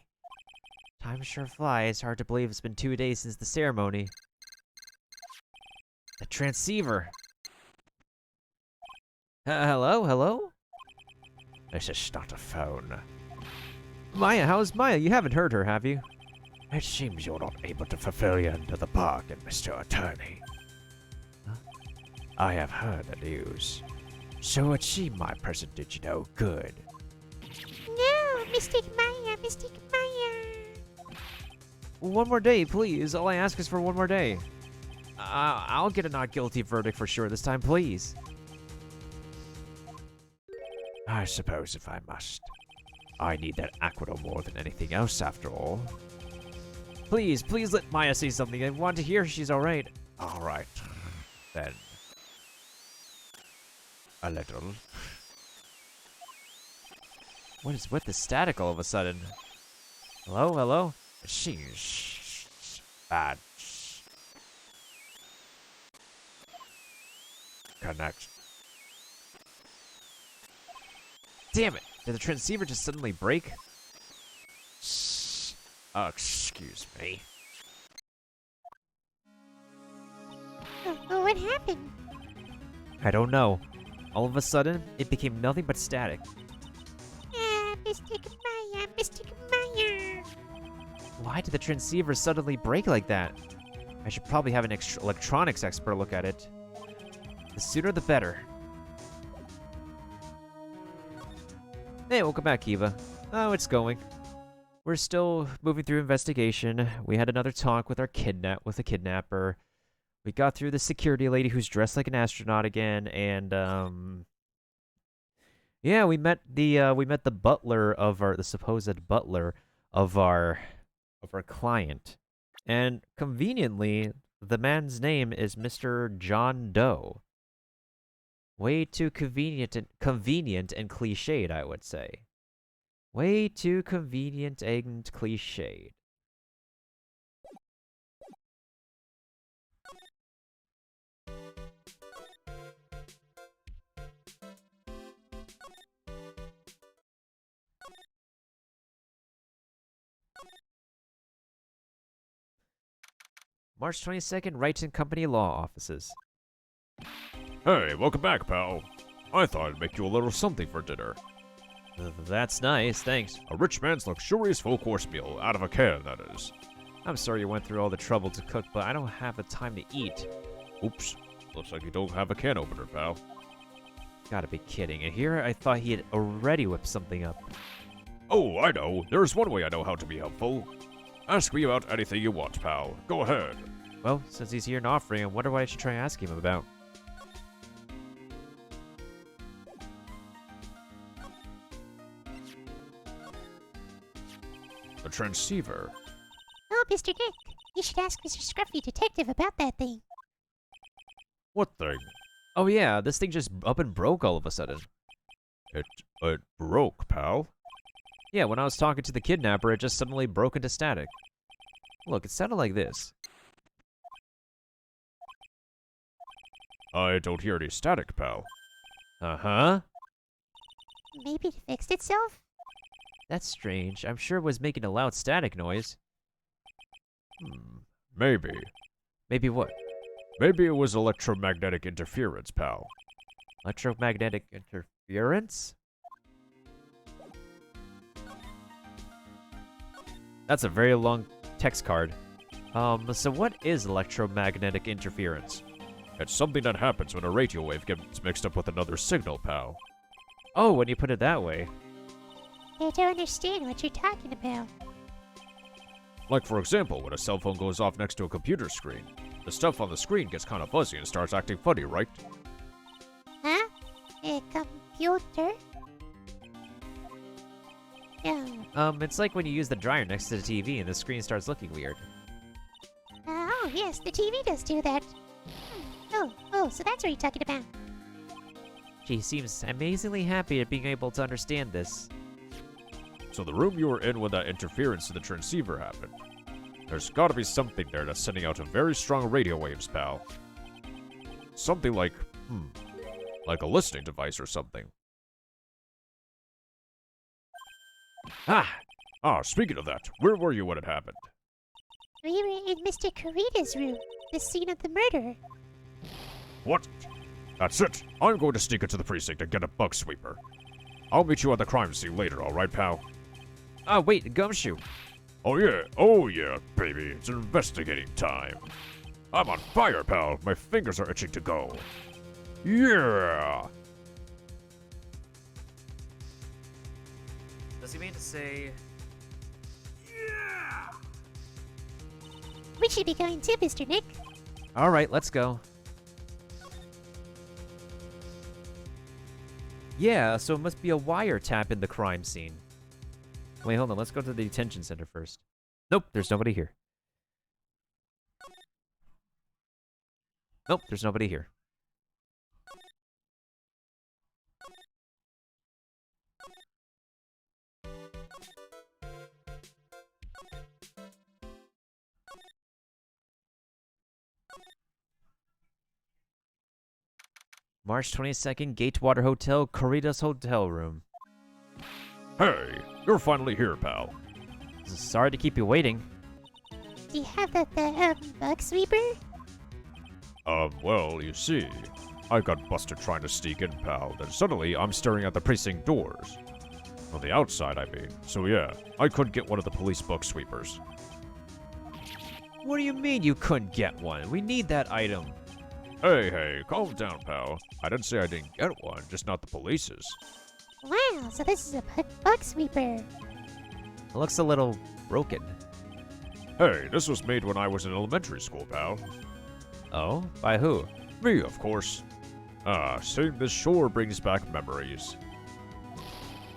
Time sure flies. Hard to believe it's been 2 days since the ceremony. The transceiver. Hello? Hello? This is not a phone. Maya, how's Maya? You haven't heard her, have you? It seems you're not able to fulfill your end of the bargain, Mr. Attorney. Huh? I have heard the news. So it seemed my present did you no good. No, Mystic Maya, Mystic Maya. One more day, please. All I ask is for one more day. I'll get a not guilty verdict for sure this time, please. I suppose if I must. I need that Aquado more than anything else, after all. Please, please let Maya say something. I want to hear she's alright. All right, then. A little. What is with the static all of a sudden? Hello? Hello? It seems bad. Connect. Damn it! Did the transceiver just suddenly break? Excuse me. Oh, what happened? I don't know. All of a sudden, it became nothing but static. Ah, Mystic Maya, Mystic Maya. Why did the transceiver suddenly break like that? I should probably have an electronics expert look at it. The sooner the better. Hey, welcome back, Kiva. Oh, it's going. We're still moving through investigation. We had another talk with the kidnapper. We got through the security lady who's dressed like an astronaut again, and yeah, we met the butler of the supposed butler of our client. And conveniently, the man's name is Mr. John Doe. Way too convenient and cliched, I would say. Way too convenient and cliched. March 22nd, Wright and Company Law Offices. Hey, welcome back, pal. I thought I'd make you a little something for dinner. That's nice, thanks. A rich man's luxurious full-course meal, out of a can, that is. I'm sorry you went through all the trouble to cook, but I don't have the time to eat. Oops. Looks like you don't have a can opener, pal. Gotta be kidding. And here I thought he had already whipped something up. Oh, I know. There's one way I know how to be helpful. Ask me about anything you want, pal. Go ahead. Well, since he's here and offering, I wonder what I should try asking him about. The transceiver. Oh, Mr. Nick, you should ask Mr. Scruffy Detective about that thing. What thing? Oh yeah, this thing just up and broke all of a sudden. It broke, pal. Yeah, when I was talking to the kidnapper, it just suddenly broke into static. Look, it sounded like this. I don't hear any static, pal. Uh-huh. Maybe it fixed itself? That's strange. I'm sure it was making a loud static noise. Maybe. Maybe what? Maybe it was electromagnetic interference, pal. Electromagnetic interference? That's a very long text card. So what is electromagnetic interference? It's something that happens when a radio wave gets mixed up with another signal, pal. Oh, when you put it that way. I don't understand what you're talking about. Like, for example, when a cell phone goes off next to a computer screen. The stuff on the screen gets kind of fuzzy and starts acting funny, right? Huh? A computer? No. It's like when you use the dryer next to the TV and the screen starts looking weird. Oh, yes, the TV does do that. Oh, so that's what you're talking about. She seems amazingly happy at being able to understand this. So the room you were in when that interference to the transceiver happened. There's gotta be something there that's sending out a very strong radio waves, pal. Something like a listening device or something. Speaking of that, where were you when it happened? We were in Mr. Karita's room, the scene of the murder. What? That's it. I'm going to sneak into the precinct and get a bug sweeper. I'll meet you at the crime scene later, alright, pal? Wait, Gumshoe. Oh yeah, baby. It's investigating time. I'm on fire, pal. My fingers are itching to go. Yeah! Does he mean to say... We should be going too, Mr. Nick. Alright, let's go. Yeah, so it must be a wiretap in the crime scene. Wait, hold on. Let's go to the detention center first. Nope, there's nobody here. Nope, there's nobody here. March 22nd, Gatewater Hotel, Corrida's hotel room. Hey, you're finally here, pal. Sorry to keep you waiting. Do you have the bug sweeper? Well, you see, I got busted trying to sneak in, pal. Then suddenly, I'm staring at the precinct doors. On the outside, I mean. So yeah, I couldn't get one of the police bug sweepers. What do you mean you couldn't get one? We need that item. Hey, calm down, pal. I didn't say I didn't get one, just not the police's. Wow, so this is a bug sweeper. It looks a little broken. Hey, this was made when I was in elementary school, pal. Oh? By who? Me, of course. Seeing this sure brings back memories.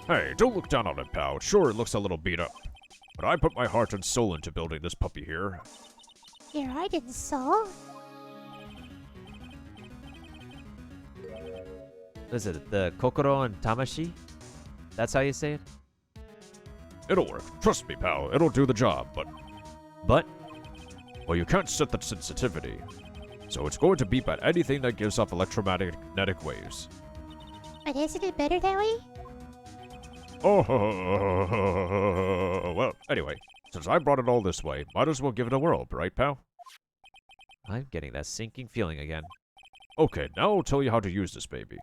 Hey, don't look down on it, pal. Sure, it looks a little beat up. But I put my heart and soul into building this puppy here. Your heart and soul? What is it? The Kokoro and Tamashi? That's how you say it? It'll work. Trust me, pal. It'll do the job, but... But? Well, you can't set the sensitivity. So it's going to beep at anything that gives off electromagnetic waves. But isn't it better that way? Oh, well, anyway. Since I brought it all this way, might as well give it a whirl, right, pal? I'm getting that sinking feeling again. Okay, now I'll tell you how to use this baby.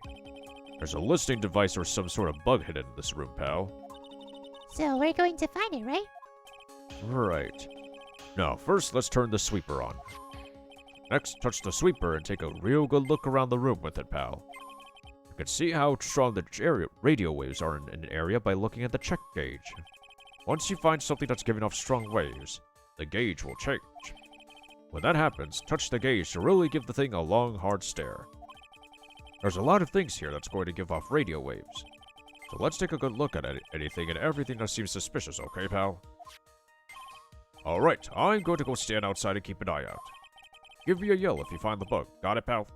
There's a listening device or some sort of bug hidden in this room, pal. So we're going to find it, right? Right. Now, first, let's turn the sweeper on. Next, touch the sweeper and take a real good look around the room with it, pal. You can see how strong the radio waves are in an area by looking at the check gauge. Once you find something that's giving off strong waves, the gauge will change. When that happens, touch the gauge to really give the thing a long, hard stare. There's a lot of things here that's going to give off radio waves. So let's take a good look at anything and everything that seems suspicious, okay, pal? Alright, I'm going to go stand outside and keep an eye out. Give me a yell if you find the bug. Got it, pal?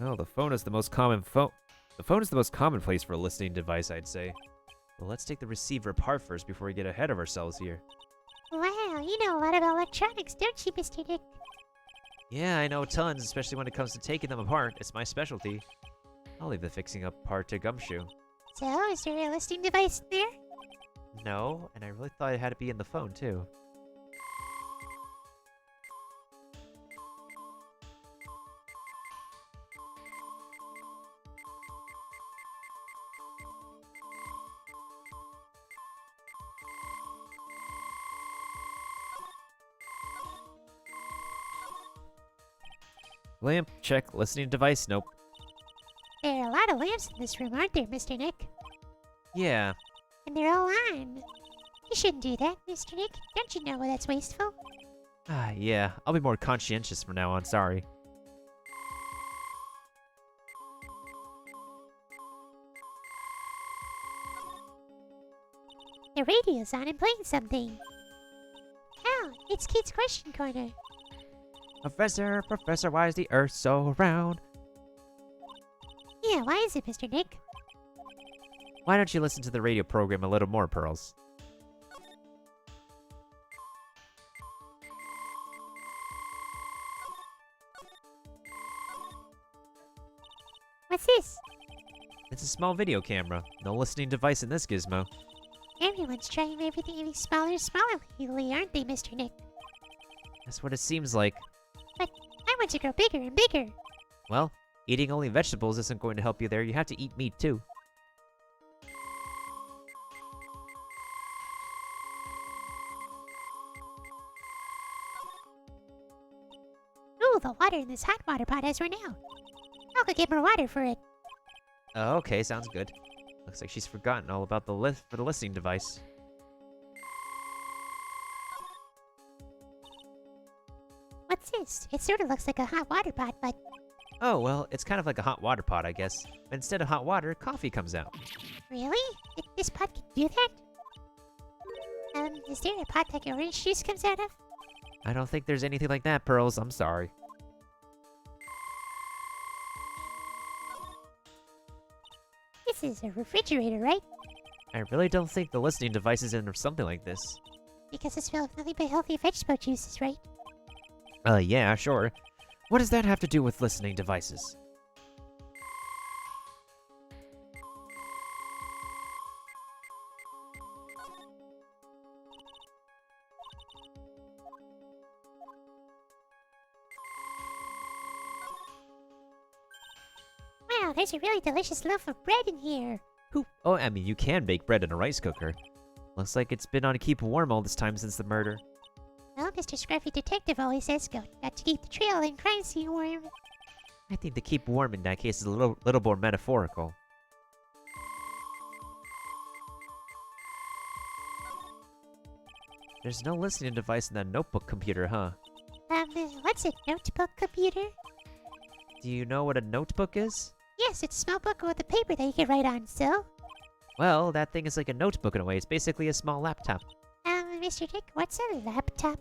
Oh, the phone is the most common The phone is the most commonplace for a listening device, I'd say. Well, let's take the receiver apart first before we get ahead of ourselves here. Wow, you know a lot about electronics, don't you, Mr. Nick? Yeah, I know tons, especially when it comes to taking them apart. It's my specialty. I'll leave the fixing up part to Gumshoe. So, is there a listening device in there? No, and I really thought it had to be in the phone, too. Lamp, check. Listening device, nope. There are a lot of lamps in this room, aren't there, Mr. Nick? Yeah. And they're all on. You shouldn't do that, Mr. Nick. Don't you know that's wasteful? Yeah. I'll be more conscientious from now on, sorry. The radio's on and playing something. Oh, it's Kid's Question Corner. Professor, why is the Earth so round? Yeah, why is it, Mr. Nick? Why don't you listen to the radio program a little more, Pearls? What's this? It's a small video camera. No listening device in this gizmo. Everyone's trying everything getting smaller and smaller lately, aren't they, Mr. Nick? That's what it seems like. But I want to grow bigger and bigger. Well, eating only vegetables isn't going to help you there. You have to eat meat, too. Ooh, the water in this hot water pot has run out. I'll go get more water for it. Oh, okay, sounds good. Looks like she's forgotten all about the listening device. What's this? It sort of looks like a hot water pot, but... Oh, well, it's kind of like a hot water pot, I guess. But instead of hot water, coffee comes out. Really? This pot can do that? Is there a pot that orange juice comes out of? I don't think there's anything like that, Pearls. I'm sorry. This is a refrigerator, right? I really don't think the listening device is in something like this. Because it's filled with nothing but healthy vegetable juices, right? Yeah, sure. What does that have to do with listening devices? Wow, there's a really delicious loaf of bread in here. Oh, I mean, you can bake bread in a rice cooker. Looks like it's been on Keep Warm all this time since the murder. Well, Mr. Scruffy Detective always says got to keep the trail and crime scene warm. I think the Keep Warm in that case is a little more metaphorical. There's no listening device in that notebook computer, huh? What's a notebook computer? Do you know what a notebook is? Yes, it's a small book with a paper that you can write on, so. Well, that thing is like a notebook in a way. It's basically a small laptop. Mr. Dick, what's a laptop?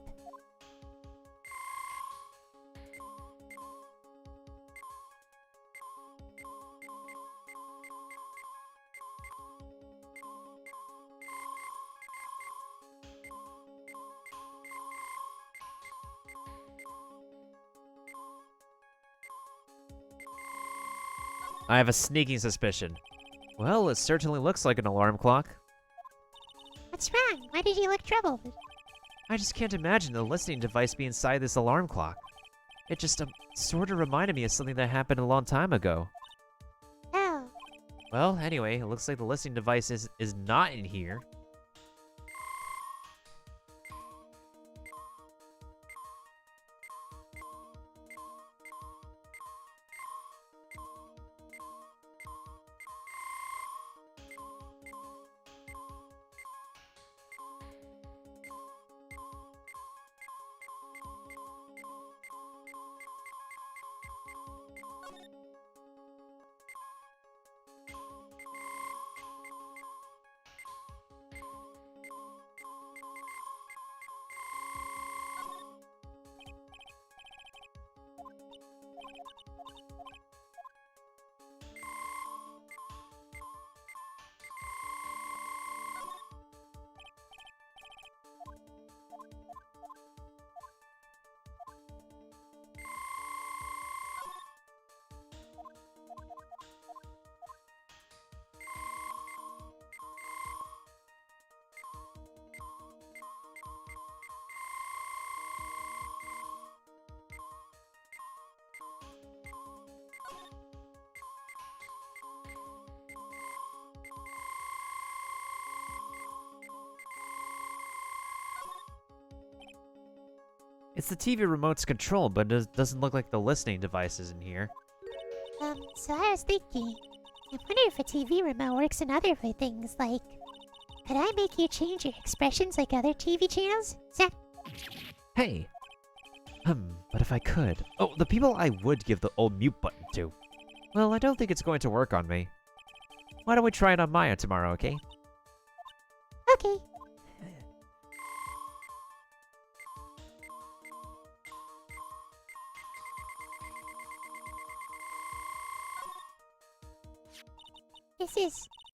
I have a sneaking suspicion. Well, it certainly looks like an alarm clock. What's wrong? Why did you look troubled? I just can't imagine the listening device being inside this alarm clock. It just sort of reminded me of something that happened a long time ago. Oh, Well, anyway, it looks like the listening device is not in here. It's the TV remote's control, but it doesn't look like the listening device is in here. so I was thinking, I wonder if a TV remote works in other things, like, could I make you change your expressions like other TV channels? Hey! But if I could... Oh, the people I would give the old mute button to. Well, I don't think it's going to work on me. Why don't we try it on Maya tomorrow, okay? Okay.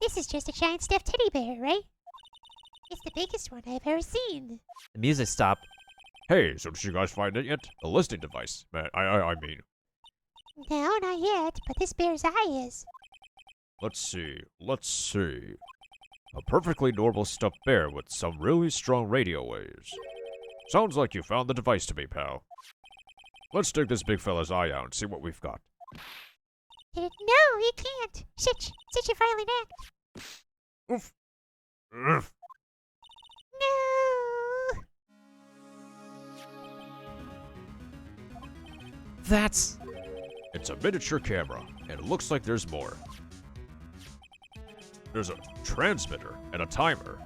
This is just a giant stuffed teddy bear, right? It's the biggest one I've ever seen. The music stopped. Hey, so did you guys find it yet? The listening device. Man, I mean. No, not yet, but this bear's eye is. Let's see. A perfectly normal stuffed bear with some really strong radio waves. Sounds like you found the device to me, pal. Let's dig this big fella's eye out and see what we've got. No, you can't. Such a violent act. Oof. Ugh. No. That's... It's a miniature camera, and it looks like there's more. There's a transmitter and a timer.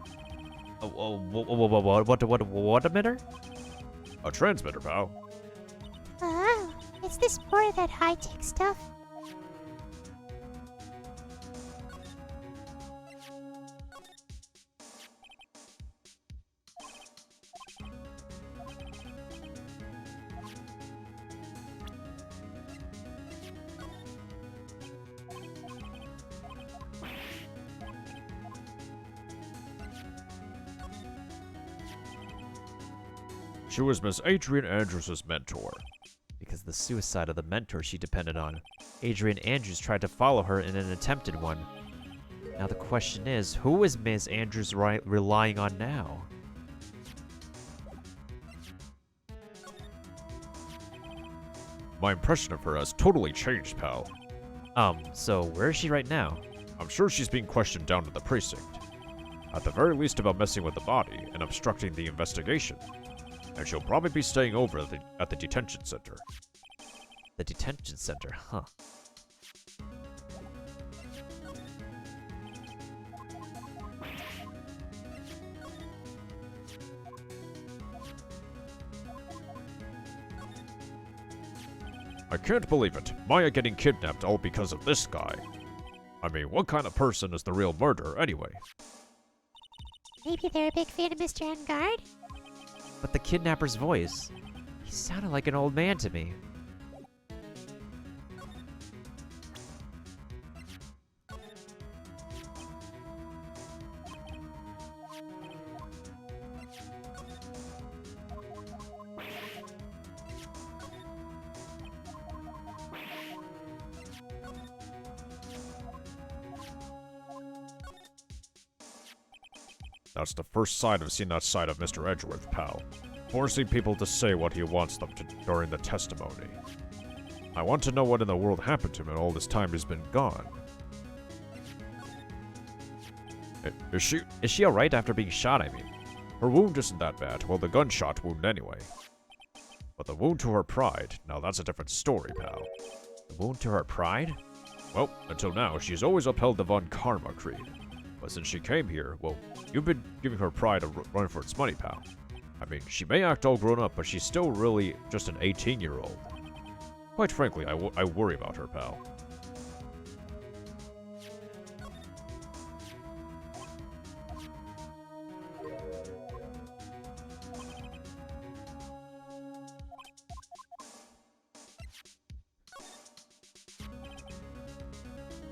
What emitter? A transmitter, pal. Oh, is this more of that high-tech stuff? She was Miss Adrian Andrews' mentor. Because the suicide of the mentor she depended on. Adrian Andrews tried to follow her in an attempted one. Now the question is, who is Ms. Andrews relying on now? My impression of her has totally changed, pal. So where is she right now? I'm sure she's being questioned down at the precinct. At the very least about messing with the body and obstructing the investigation. And she'll probably be staying over at the detention center. The detention center, huh? I can't believe it. Maya getting kidnapped all because of this guy. I mean, what kind of person is the real murderer anyway? Maybe they're a big fan of Mr. Engard? But the kidnapper's voice, he sounded like an old man to me. That's the first sign I've seen that side of Mr. Edgeworth, pal. Forcing people to say what he wants them to during the testimony. I want to know what in the world happened to him all this time he's been gone. Is Is she alright after being shot, I mean? Her wound isn't that bad, well, the gunshot wound anyway. But the wound to her pride, now that's a different story, pal. The wound to her pride? Well, until now, she's always upheld the Von Karma creed. But since she came here, well, you've been giving her pride a run for its money, pal. I mean, she may act all grown up, but she's still really just an 18-year-old. Quite frankly, I worry about her, pal.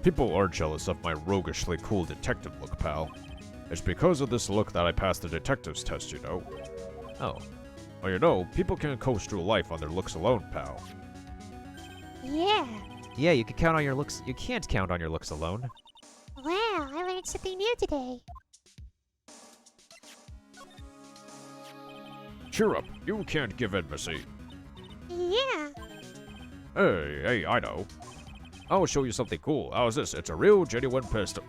People are jealous of my roguishly cool detective look, pal. It's because of this look that I passed the detective's test, you know. Oh. Well, you know, people can't coast through life on their looks alone, pal. Yeah. Yeah, you can count on your looks. You can't count on your looks alone. Wow, I learned something new today. Cheer up, you can't give in, Missy. Yeah. Hey, I know. I'll show you something cool. How's this? It's a real, genuine pistol.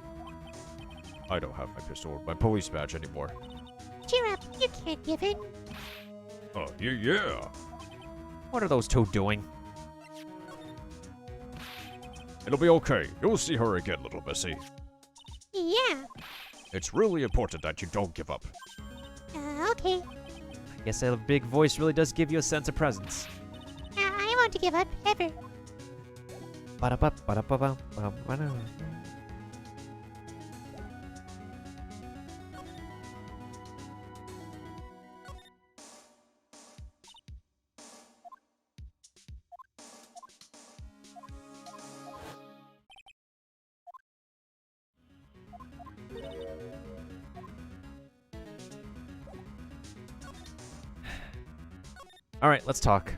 I don't have my pistol or my police badge anymore. Cheer up, you can't give in. Oh, yeah. What are those two doing? It'll be okay. You'll see her again, little Missy. Yeah. It's really important that you don't give up. Okay. I guess a big voice really does give you a sense of presence. I won't give up, ever. Ba-da-ba, ba-da-ba-ba, ba-da-ba-da. All right, let's talk.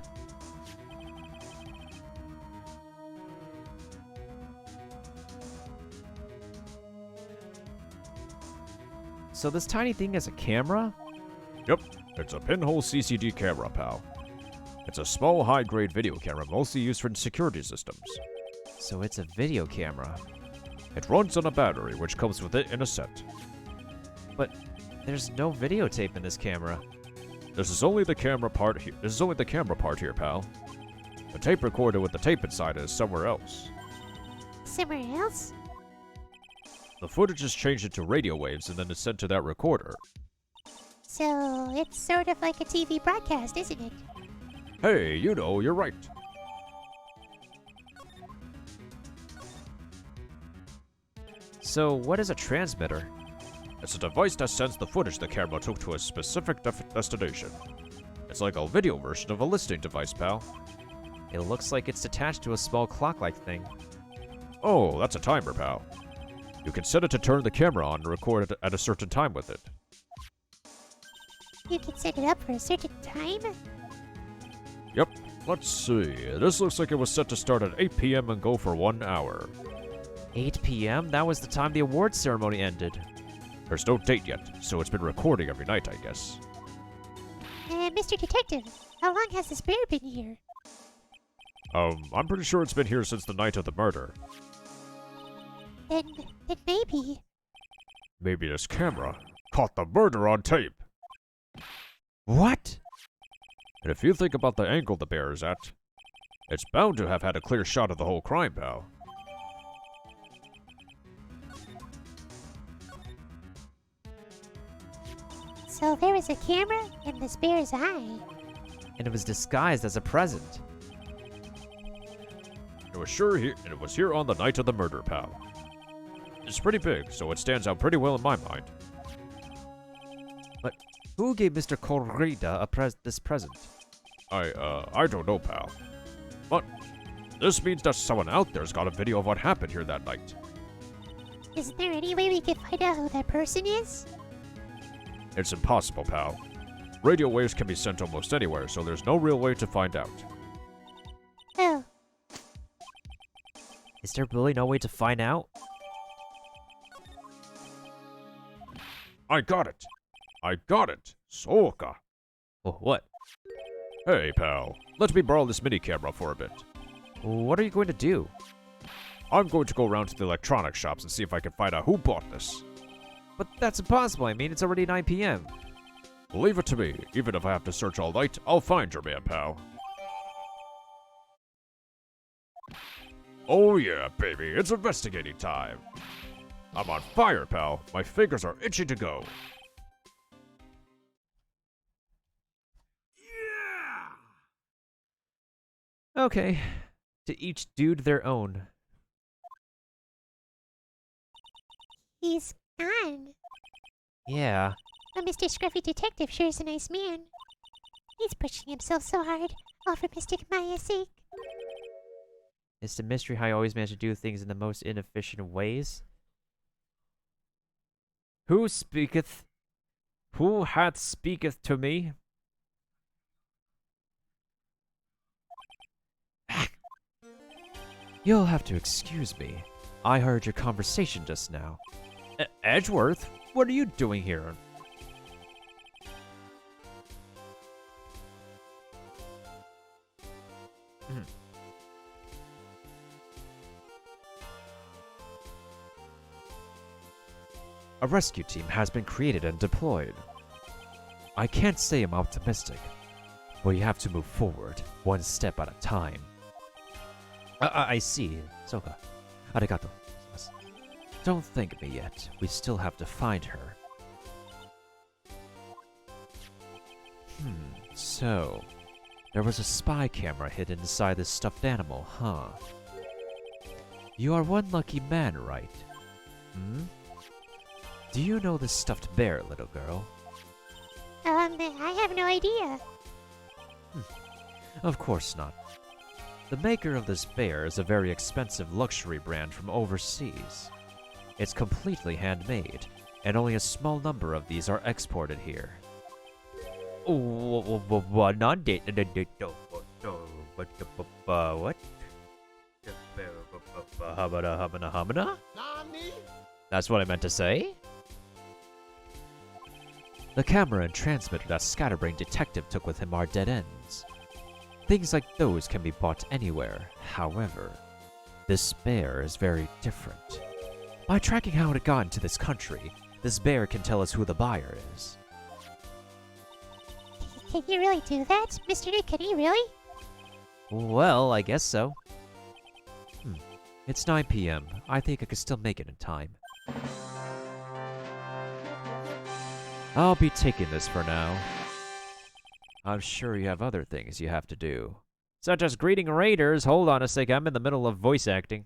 So this tiny thing has a camera? Yep, it's a pinhole CCD camera, pal. It's a small, high-grade video camera mostly used for security systems. So it's a video camera. It runs on a battery, which comes with it in a set. But there's no videotape in this camera. This is only the camera part here. This is only the camera part here, pal. The tape recorder with the tape inside is somewhere else. Somewhere else? The footage is changed into radio waves and then is sent to that recorder. So, it's sort of like a TV broadcast, isn't it? Hey, you know, you're right. So what is a transmitter? It's a device that sends the footage the camera took to a specific destination. It's like a video version of a listening device, pal. It looks like it's attached to a small clock-like thing. Oh, that's a timer, pal. You can set it to turn the camera on and record it at a certain time with it. You can set it up for a certain time? Yep. Let's see. This looks like it was set to start at 8 p.m. and go for 1 hour. 8 p.m.? That was the time the awards ceremony ended. There's no date yet, so it's been recording every night, I guess. Mr. Detective, how long has this bear been here? I'm pretty sure it's been here since the night of the murder. Then maybe. Maybe this camera caught the murder on tape. What? And if you think about the angle the bear is at, it's bound to have had a clear shot of the whole crime, pal. So there was a camera in this bear's eye. And it was disguised as a present. It was here on the night of the murder, pal. It's pretty big, so it stands out pretty well in my mind. But who gave Mr. Corrida this present? I don't know, pal. But this means that someone out there's got a video of what happened here that night. Isn't there any way we can find out who that person is? It's impossible, pal. Radio waves can be sent almost anywhere, so there's no real way to find out. Oh, Is there really no way to find out? I got it! I got it! Soka! Oh, what? Hey, pal. Let me borrow this mini camera for a bit. What are you going to do? I'm going to go around to the electronics shops and see if I can find out who bought this. But that's impossible. I mean, it's already 9 p.m. Leave it to me. Even if I have to search all night, I'll find your man, pal. Oh yeah, baby. It's investigating time. I'm on fire, pal. My fingers are itching to go. Okay. To each dude their own. he's gone. Yeah. But Mr. Scruffy Detective sure is a nice man. He's pushing himself so hard, all for Mystic Maya's sake. It's the mystery how I always manage to do things in the most inefficient ways. Who speaketh? Who hath speaketh to me? You'll have to excuse me. I heard your conversation just now. Edgeworth, what are you doing here? A rescue team has been created and deployed. I can't say I'm optimistic, but you have to move forward, one step at a time. I see, Soka. Arigato. Don't thank me yet. We still have to find her. So... there was a spy camera hidden inside this stuffed animal, huh? You are one lucky man, right? Do you know this stuffed bear, little girl? I have no idea. Of course not. The maker of this bear is a very expensive luxury brand from overseas. It's completely handmade, and only a small number of these are exported here. What? That's what I meant to say? The camera and transmitter that Scatterbrain Detective took with him are dead ends. Things like those can be bought anywhere. However, this bear is very different. By tracking how it got into this country, this bear can tell us who the buyer is. Can you really do that, Mr. Nick? Can he really? Well, I guess so. It's 9 p.m. I think I could still make it in time. I'll be taking this for now. I'm sure you have other things you have to do. Such as greeting raiders. Hold on a sec, I'm in the middle of voice acting.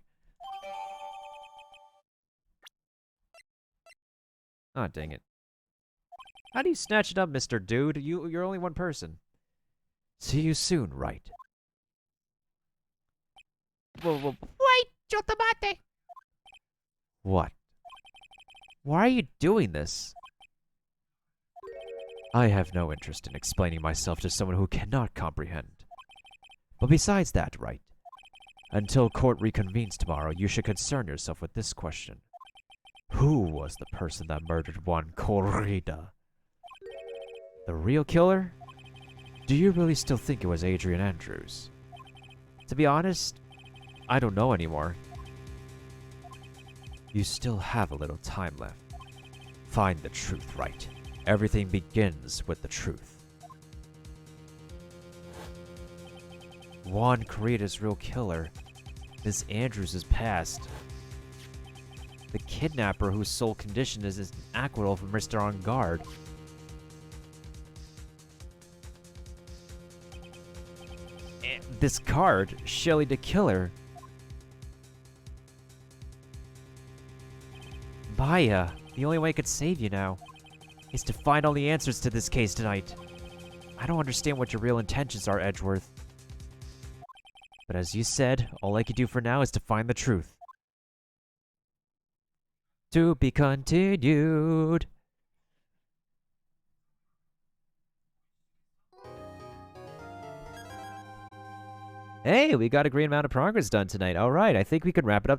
Ah, dang it. How do you snatch it up, Mr. Dude? You're only one person. See you soon, right? Wait, Chotomate! What? Why are you doing this? I have no interest in explaining myself to someone who cannot comprehend. But besides that, right? Until court reconvenes tomorrow, you should concern yourself with this question. Who was the person that murdered one Corrida? The real killer? Do you really still think it was Adrian Andrews? To be honest, I don't know anymore. You still have a little time left. Find the truth, right? Everything begins with the truth. Juan Corrida's real killer. Miss Andrews' past. The kidnapper whose sole condition is an aquadol from Mr. On Guard. And this card, Shelly the Killer. Maya, the only way I could save you now is to find all the answers to this case tonight. I don't understand what your real intentions are, Edgeworth. But as you said, all I can do for now is to find the truth. To be continued. Hey, we got a great amount of progress done tonight. All right, I think we can wrap it up